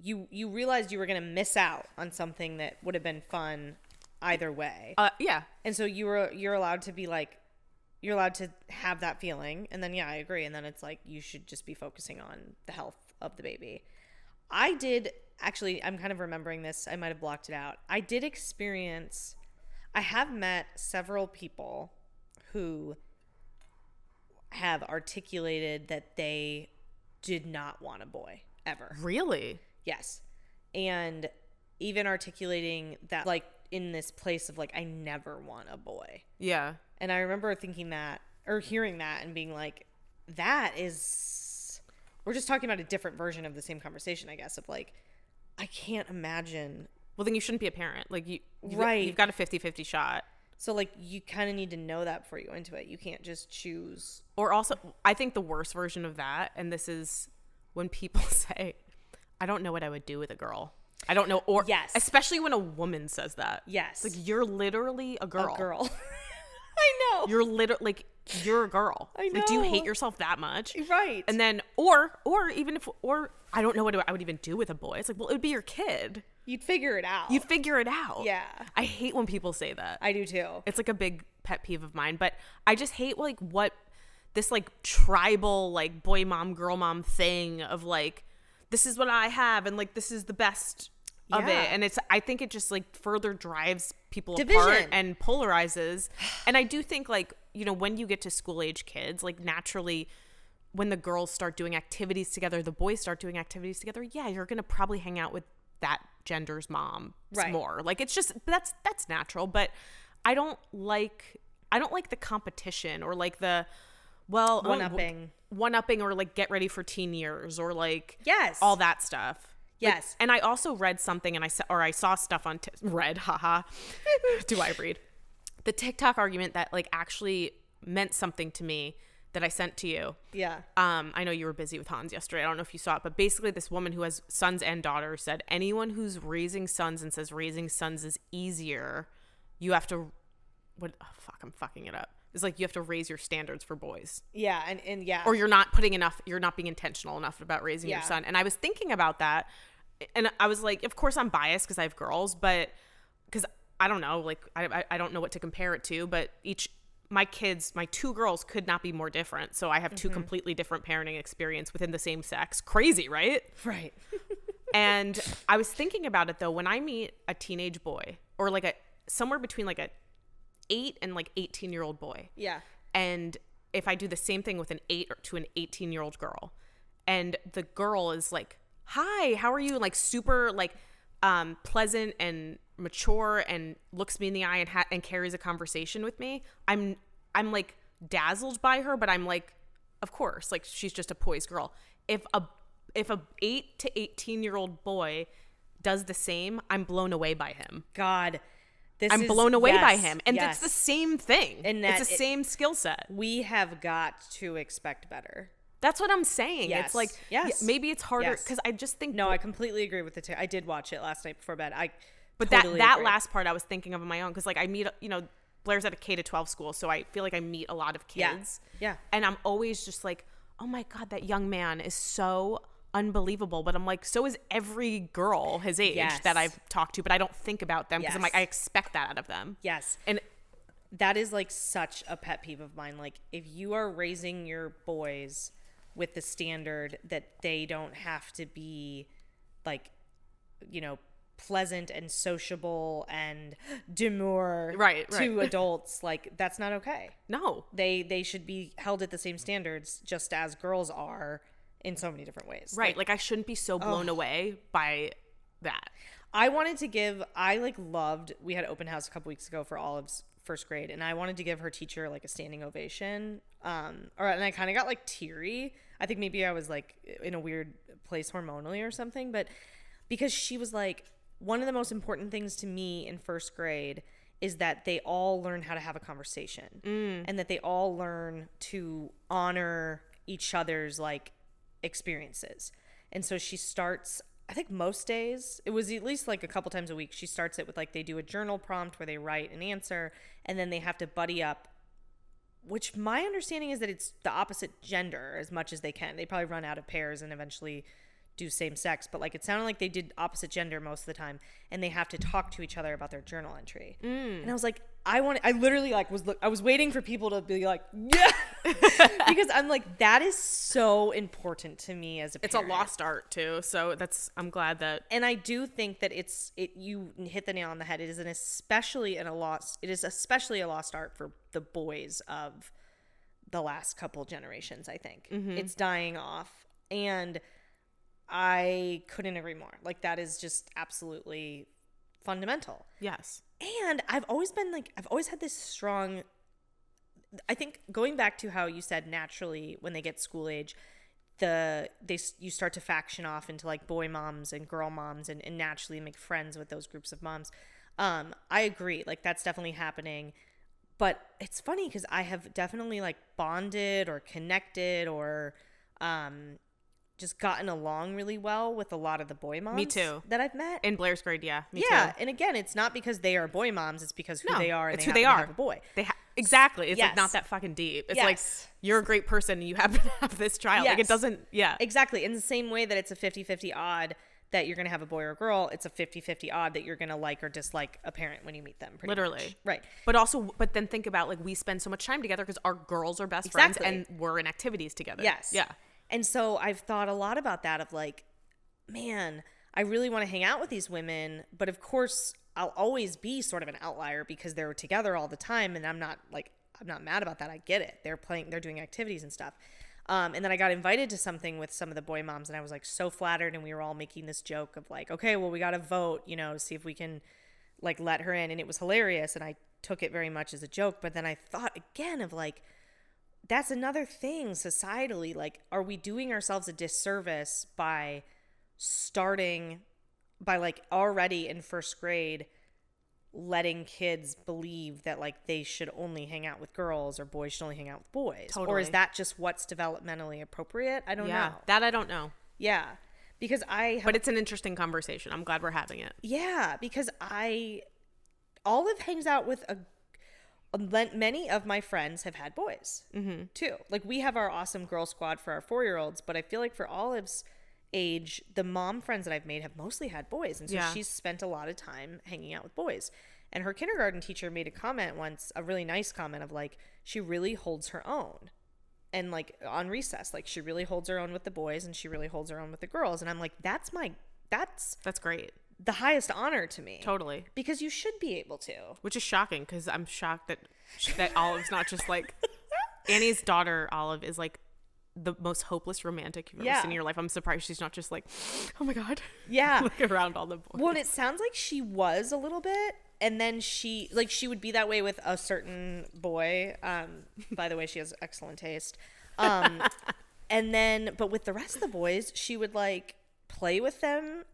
you realized you were gonna miss out on something that would have been fun either way. Yeah. And so you're allowed to be like, you're allowed to have that feeling, and then I agree. And then it's like you should just be focusing on the health of the baby. I did actually. I'm kind of remembering this. I might have blocked it out. I did experience. I have met several people who have articulated that they did not want a boy ever. Really? Yes. And even articulating that, like, in this place of like, I never want a boy. Yeah. And I remember thinking that, or hearing that and being like, that is, we're just talking about a different version of the same conversation, I guess, of like, I can't imagine. Well, then you shouldn't be a parent. Like, you've got a 50-50 shot. So, like, you kind of need to know that before you go into it. You can't just choose. Or also, I think the worst version of that, and this is when people say, I don't know what I would do with a girl. I don't know. Or, yes. Especially when a woman says that. Yes. It's like, you're literally a girl. A girl. I know. You're literally, like, you're a girl. I know. Like, do you hate yourself that much? Right. And then, or even if, I don't know what I would even do with a boy. It's like, well, it would be your kid. You'd figure it out. You'd figure it out. Yeah. I hate when people say that. I do too. It's like a big pet peeve of mine. But I just hate like what this like tribal like boy mom, girl mom thing of like, this is what I have and like this is the best of it. And I think it just like further drives people apart and polarizes. And I do think like, you know, when you get to school age kids, like naturally when the girls start doing activities together, the boys start doing activities together, yeah, you're going to probably hang out with that gender's mom more. Like it's just that's natural, but I don't like the competition or like the one-upping or like get ready for teen years or like all that stuff. Yes. Like, and I also read something and I saw stuff on read haha do I read the TikTok argument that like actually meant something to me that I sent to you. Yeah. I know you were busy with Hans yesterday. I don't know if you saw it, but basically this woman who has sons and daughters said anyone who's raising sons and says raising sons is easier, you have to, I'm fucking it up. It's like you have to raise your standards for boys. Yeah. And yeah. Or you're not being intentional enough about raising your son. And I was thinking about that and I was like, of course I'm biased because I have girls, but because I don't know, like I don't know what to compare it to, but my kids, my two girls could not be more different. So I have two completely different parenting experience within the same sex. Crazy, right? Right. And I was thinking about it though, when I meet a teenage boy or like somewhere between like a 8 and like 18-year-old boy. Yeah. And if I do the same thing with an 8 to an 18-year-old girl and the girl is like, hi, how are you? And like super like pleasant and mature and looks me in the eye and carries a conversation with me, I'm like dazzled by her, but I'm like, of course, like she's just a poised girl. If a 8 to 18-year-old boy does the same, I'm blown away by him. God, I'm blown away by him, and it's the same thing. And it's the same skill set. We have got to expect better. That's what I'm saying. Yes. It's like, maybe it's harder because I just think. No, I completely agree with the I did watch it last night before bed. But totally that last part I was thinking of on my own because like I meet, you know, Blair's at a K to 12 school, so I feel like I meet a lot of kids. Yeah. And I'm always just like, oh my God, that young man is so unbelievable. But I'm like, so is every girl his age that I've talked to, but I don't think about them because I'm like, I expect that out of them. Yes. And that is like such a pet peeve of mine. Like if you are raising your boys with the standard that they don't have to be like, you know, pleasant and sociable and demure to adults, like that's not okay. No, they should be held at the same standards just as girls are in so many different ways. Right. Like I shouldn't be so blown away by that. I loved, we had open house a couple weeks ago for Olive's first grade, and I wanted to give her teacher like a standing ovation. And I kind of got like teary. I think maybe I was like in a weird place hormonally or something, but because she was like, one of the most important things to me in first grade is that they all learn how to have a conversation and that they all learn to honor each other's like experiences. And so she starts I think most days, it was at least like a couple times a week, she starts it with like they do a journal prompt where they write an answer and then they have to buddy up, which my understanding is that it's the opposite gender as much as they can. They probably run out of pairs and eventually do same sex, but like it sounded like they did opposite gender most of the time, and they have to talk to each other about their journal entry. And I was like, I literally like I was waiting for people to be like, yeah, because I'm like, that is so important to me as a parent. It's a lost art too, so I'm glad that. And I do think that you hit the nail on the head. It is especially a lost art for the boys of the last couple generations. I think it's dying off, and I couldn't agree more. Like, that is just absolutely fundamental. Yes. And I've always had this strong, I think, going back to how you said naturally when they get school age, you start to faction off into like boy moms and girl moms and naturally make friends with those groups of moms. I agree. Like, that's definitely happening. But it's funny because I have definitely like bonded or connected or just gotten along really well with a lot of the boy moms. Me too. That I've met. In Blair's grade, yeah. Me too. Yeah, and again, it's not because they are boy moms, it's because they are and it's they who they happen are. to have a boy. Exactly. It's Yes. like not that fucking deep. It's Yes. like you're a great person and you happen to have this child. Like, it Yes. doesn't, yeah. Exactly. In the same way that it's a 50-50 odd that you're going to have a boy or a girl, it's a 50-50 odd that you're going to like or dislike a parent when you meet them. Literally. Much. Right. But then think about, like, we spend so much time together because our girls are best friends and we're in activities together. Yes. Yeah. And so I've thought a lot about that of like, man, I really want to hang out with these women, but of course I'll always be sort of an outlier because they're together all the time, and I'm not mad about that. I get it. They're doing activities and stuff. And then I got invited to something with some of the boy moms, and I was like so flattered, and we were all making this joke of like, okay, well, we got to vote, to see if we can like let her in. And it was hilarious, and I took it very much as a joke. But then I thought again of like, that's another thing societally. Like, are we doing ourselves a disservice by like already in first grade letting kids believe that like they should only hang out with girls or boys should only hang out with boys? Totally. Or is that just what's developmentally appropriate? I don't know. That I don't know. Yeah. Because but it's an interesting conversation. I'm glad we're having it. Yeah, because Olive hangs out with many of my friends have had boys too. Like, we have our awesome girl squad for our 4-year-olds, but I feel like for Olive's age, the mom friends that I've made have mostly had boys, and so she's spent a lot of time hanging out with boys. And her kindergarten teacher made a comment once, a really nice comment of like, she really holds her own, and like on recess, like she really holds her own with the boys and she really holds her own with the girls. And I'm like, that's great. The highest honor to me. Totally. Because you should be able to. Which is shocking, because I'm shocked that Olive's not just like Annie's daughter. Olive is like the most hopeless romantic you've ever seen in your life. I'm surprised she's not just like, oh my God. Yeah. like around all the boys. Well, it sounds like she was a little bit, and then she would be that way with a certain boy. By the way, she has excellent taste. And then, but with the rest of the boys, she would like play with them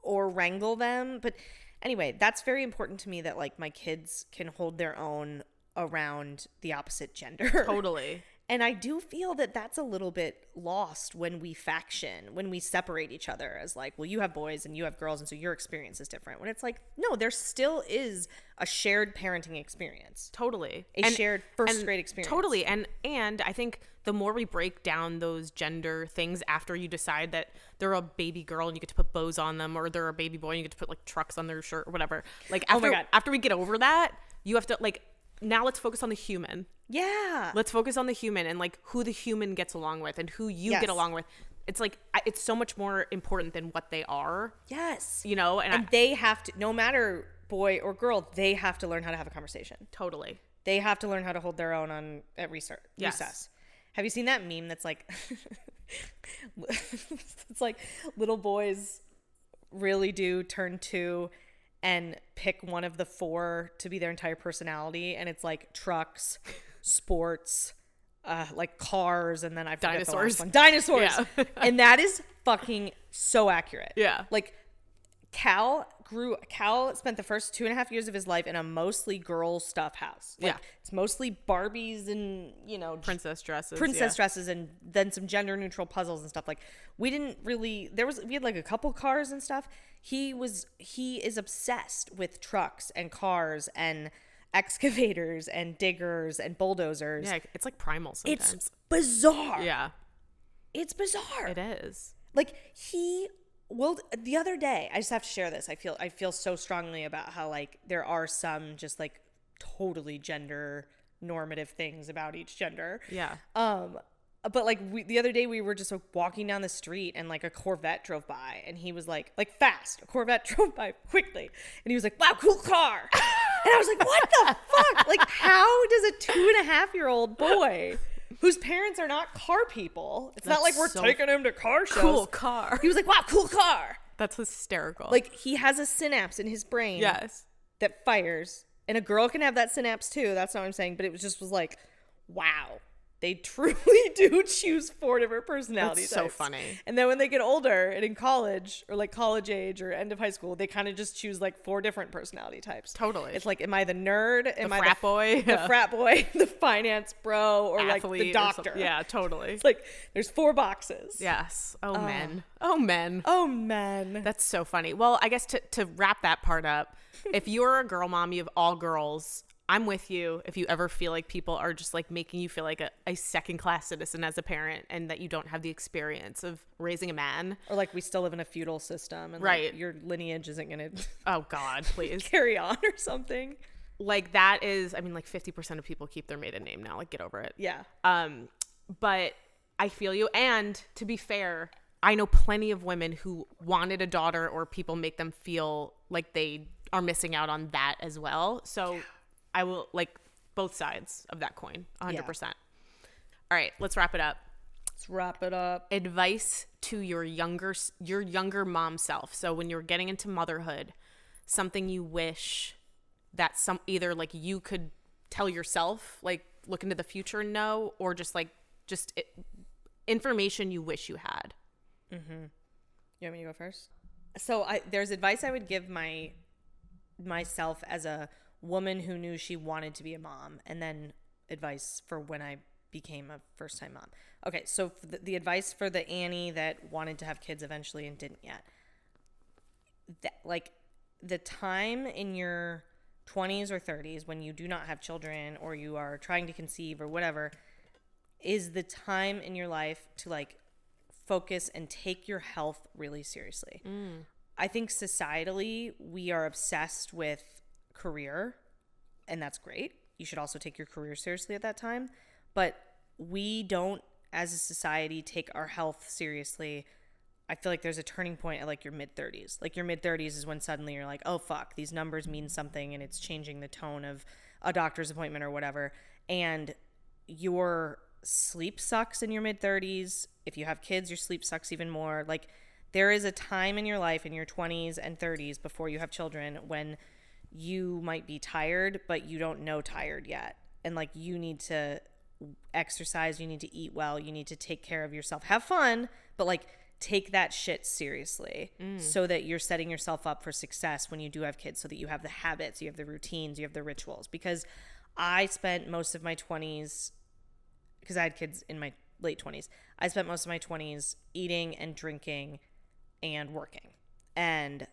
or wrangle them. But anyway, that's very important to me, that like my kids can hold their own around the opposite gender. Totally. And I do feel that that's a little bit lost when we when we separate each other as like, well, you have boys and you have girls, and so your experience is different. When it's like, no, there still is a shared parenting experience. Totally. Shared first grade experience. Totally. And I think the more we break down those gender things after you decide that they're a baby girl and you get to put bows on them, or they're a baby boy and you get to put like trucks on their shirt or whatever. Like, after we get over that, you have to like, now let's focus on the human. Yeah. Let's focus on the human and like who the human gets along with and who you get along with. It's like, it's so much more important than what they are. Yes. And they have to, no matter boy or girl, they have to learn how to have a conversation. Totally. They have to learn how to hold their own at recess. Yes. Have you seen that meme that's like, it's like little boys really do turn two and pick one of the 4 to be their entire personality, and it's like trucks, sports, like cars, and then I forget dinosaurs. the last one. Dinosaurs. Yeah. And that is fucking so accurate. Yeah. Like, Cal spent the first 2.5 years of his life in a mostly girl stuff house. Like, Yeah. it's mostly Barbies and, you know, Princess dresses. dresses, and then some gender neutral puzzles and stuff. Like, we didn't really, we had like a couple cars and stuff. He is obsessed with trucks and cars and excavators and diggers and bulldozers. Yeah, it's like primal sometimes. It's bizarre. Yeah. It's bizarre. It is. Like, well, the other day, I just have to share this. I feel so strongly about how, like, there are some just like totally gender normative things about each gender. Yeah. But like the other day we were just like, walking down the street and like a Corvette drove by and he was like fast. A Corvette drove by quickly and he was like, "Wow, cool car." And I was like, "What the fuck? Like, how does a 2.5-year-old boy whose parents are not car people? It's not like we're taking him to car shows. Cool car." He was like, "Wow, cool car." That's hysterical. Like, he has a synapse in his brain. Yes. That fires, and a girl can have that synapse too. That's not what I'm saying, but it was like, wow. They truly do choose 4 different personality types. That's so funny. And then when they get older and in college or like college age or end of high school, they kind of just choose like 4 different personality types. Totally. It's like, am I the nerd? Am I frat boy? The frat boy, the finance bro, or Athlete, like the doctor? Yeah, totally. It's like there's 4 boxes. Yes. Oh, men. Oh, men. Oh, man. That's so funny. Well, I guess to wrap that part up, if you're a girl mom, you have all girls, I'm with you if you ever feel like people are just like making you feel like a second-class citizen as a parent and that you don't have the experience of raising a man. Or like we still live in a feudal system and right. Like your lineage isn't going to oh God, please carry on or something. Like that is, I mean, like 50% of people keep their maiden name now. Like, get over it. Yeah. But I feel you. And to be fair, I know plenty of women who wanted a daughter or people make them feel like they are missing out on that as well. So yeah. I will like both sides of that coin, 100%. Yeah. All right, let's wrap it up. Let's wrap it up. Advice to your younger mom self. So when you're getting into motherhood, something you wish that either like you could tell yourself, like look into the future and know, or just information you wish you had. Mm-hmm. You want me to go first? So there's advice I would give myself as a woman who knew she wanted to be a mom, and then advice for when I became a first-time mom. Okay, so for the advice for the Annie that wanted to have kids eventually and didn't yet. Like, the time in your 20s or 30s when you do not have children or you are trying to conceive or whatever is the time in your life to like focus and take your health really seriously. I think societally we are obsessed with career, and that's great. You should also take your career seriously at that time, but we don't as a society take our health seriously. I feel like there's a turning point at like your mid-30s. Like your mid-30s is when suddenly you're like, oh fuck, these numbers mean something and it's changing the tone of a doctor's appointment or whatever. And your sleep sucks in your mid-30s. If you have kids, your sleep sucks even more. Like, there is a time in your life in your 20s and 30s before you have children when you might be tired, but you don't know tired yet. And like, you need to exercise, you need to eat well, you need to take care of yourself. Have fun, but like take that shit seriously so that you're setting yourself up for success when you do have kids, so that you have the habits, you have the routines, you have the rituals. Because I spent most of my 20s, because I had kids in my late 20s, I spent most of my 20s eating and drinking and working. And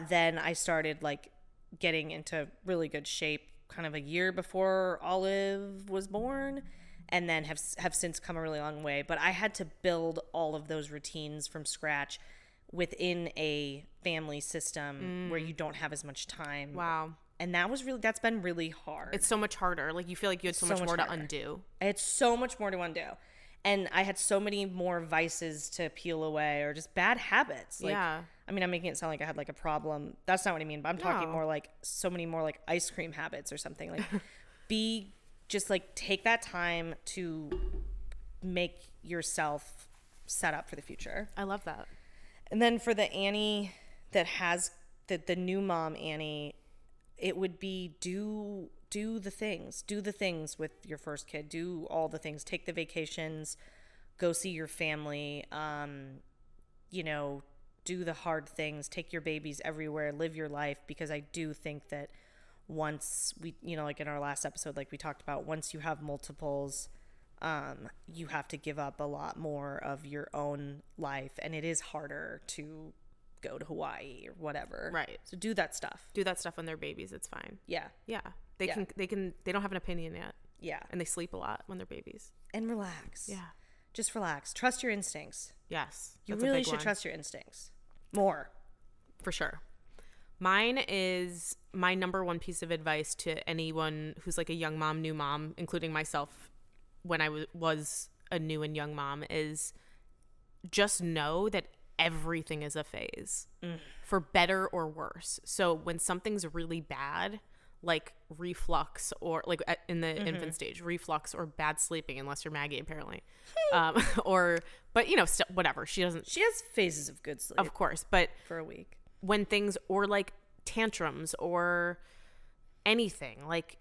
then I started like getting into really good shape kind of a year before Olive was born, and then have since come a really long way. But I had to build all of those routines from scratch within a family system where you don't have as much time. Wow. And that's been really hard. It's so much harder. Like, you feel like you had so much more harder to undo. I had so much more to undo. And I had so many more vices to peel away, or just bad habits. Like, yeah. I mean, I'm making it sound like I had like a problem. That's not what I mean. But I'm talking more like so many more like ice cream habits or something. Like, take that time to make yourself set up for the future. I love that. And then for the Annie that has the new mom Annie, it would be do the things with your first kid. Do all the things. Take the vacations. Go see your family. do the hard things, take your babies everywhere, live your life, because I do think that once we, like in our last episode, like we talked about, once you have multiples, you have to give up a lot more of your own life, and it is harder to go to Hawaii or whatever. Right. So do that stuff. Do that stuff when they're babies. It's fine. Yeah. Yeah. They don't have an opinion yet. Yeah. And they sleep a lot when they're babies. And relax. Yeah. Just relax. Trust your instincts. Yes. You really should trust your instincts more. For sure. Mine is my number one piece of advice to anyone who's like a young mom, new mom, including myself when I was a new and young mom, is just know that everything is a phase, for better or worse. So when something's really bad, like reflux, or like in the infant stage, reflux or bad sleeping, unless you're Maggie apparently, but whatever, she has phases of good sleep, of course, but for a week, when things, or like tantrums or anything, like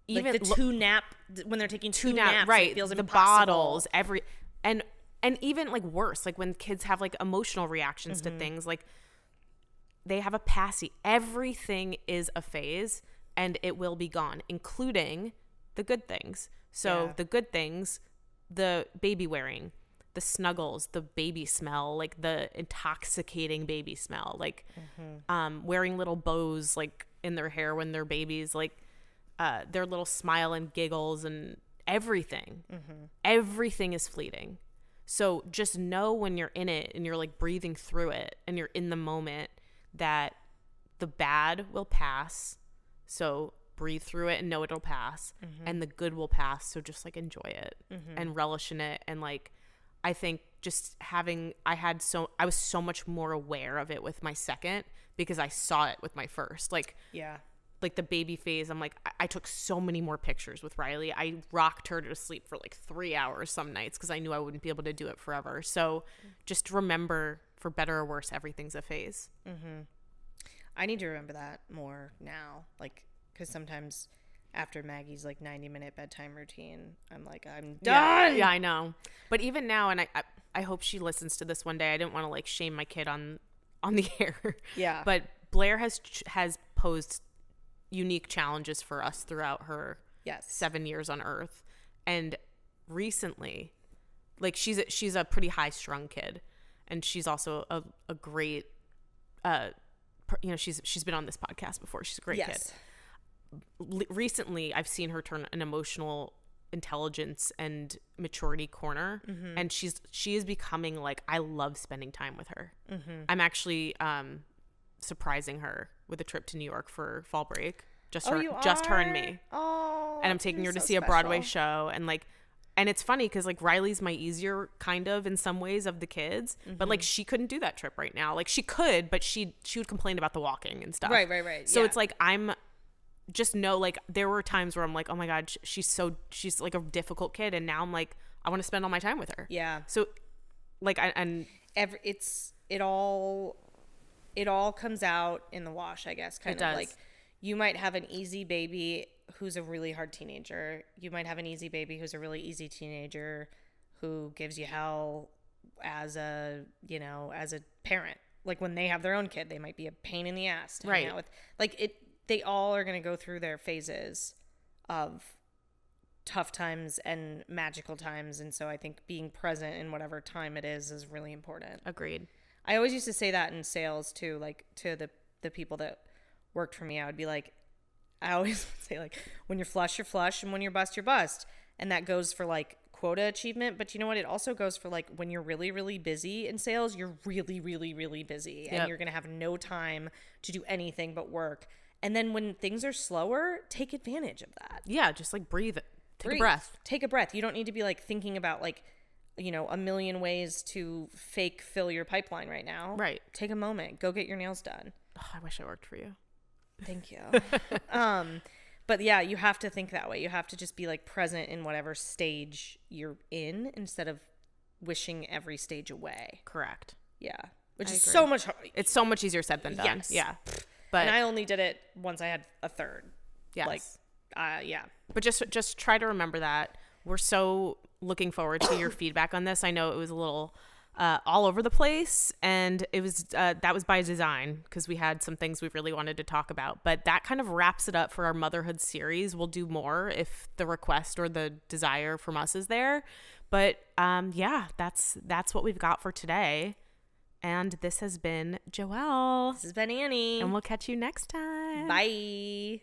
even like the when they're taking two naps, right, it feels the impossible. bottles, and even like worse, like when kids have like emotional reactions to things, like they have a passy. Everything is a phase, and it will be gone, including the good things. So the good things, the baby wearing, the snuggles, the baby smell, like the intoxicating baby smell, like wearing little bows like in their hair when they're babies, like their little smile and giggles, and everything. Everything is fleeting. So just know when you're in it and you're like breathing through it and you're in the moment, that the bad will pass. So breathe through it and know it'll pass, and the good will pass. So just like enjoy it and relish in it. And like, I think just I was so much more aware of it with my second, because I saw it with my first, like the baby phase. I'm like, I took so many more pictures with Riley. I rocked her to sleep for like 3 hours some nights, because I knew I wouldn't be able to do it forever. So just remember, for better or worse, everything's a phase. I need to remember that more now, like, because sometimes after Maggie's like 90-minute bedtime routine, I'm like, I'm done. Yeah, I know. But even now, and I hope she listens to this one day. I didn't want to like shame my kid on the air. Yeah. But Blair has posed unique challenges for us throughout her 7 years on Earth, and recently, like she's a pretty high-strung kid, and she's also a great she's been on this podcast before. She's a great kid. Recently, I've seen her turn an emotional intelligence and maturity corner, and she is becoming like, I love spending time with her. I'm actually surprising her with a trip to New York for fall break. Just her and me. Oh, and I'm taking her to see a Broadway show, and it's funny because like Riley's my easier kind of in some ways of the kids, but like she couldn't do that trip right now. Like she could, but she would complain about the walking and stuff. Right. So it's like, I'm just know, like there were times where I'm like, oh my God, she's like a difficult kid, and now I'm like, I want to spend all my time with her. Yeah. So like it all comes out in the wash, I guess. Kind of like, you might have an easy baby who's a really hard teenager. You might have an easy baby who's a really easy teenager who gives you hell as a parent. Like when they have their own kid, they might be a pain in the ass to hang out with. Like they all are going to go through their phases of tough times and magical times. And so I think being present in whatever time it is really important. Agreed. I always used to say that in sales too, like to the people that worked for me. I would be like, I always say like, when you're flush, and when you're bust, you're bust. And that goes for like quota achievement. But you know what? It also goes for like, when you're really, really busy in sales, you're really, really, really busy. And you're going to have no time to do anything but work. And then when things are slower, take advantage of that. Yeah, just like breathe. Take a breath. Take a breath. You don't need to be like thinking about like, a million ways to fake fill your pipeline right now. Right. Take a moment. Go get your nails done. Oh, I wish I worked for you. Thank you. But yeah, you have to think that way. You have to just be like present in whatever stage you're in, instead of wishing every stage away. Correct. Yeah. Which is so much harder. It's so much easier said than done. Yes. Yeah. And I only did it once I had a third. Yes. Like, yeah. But just try to remember that. We're so looking forward to your feedback on this. I know it was a little all over the place, and it was that was by design because we had some things we really wanted to talk about. But that kind of wraps it up for our Motherhood series. We'll do more if the request or the desire from us is there. But yeah, that's what we've got for today. And this has been Joelle. This has been Annie. And we'll catch you next time. Bye.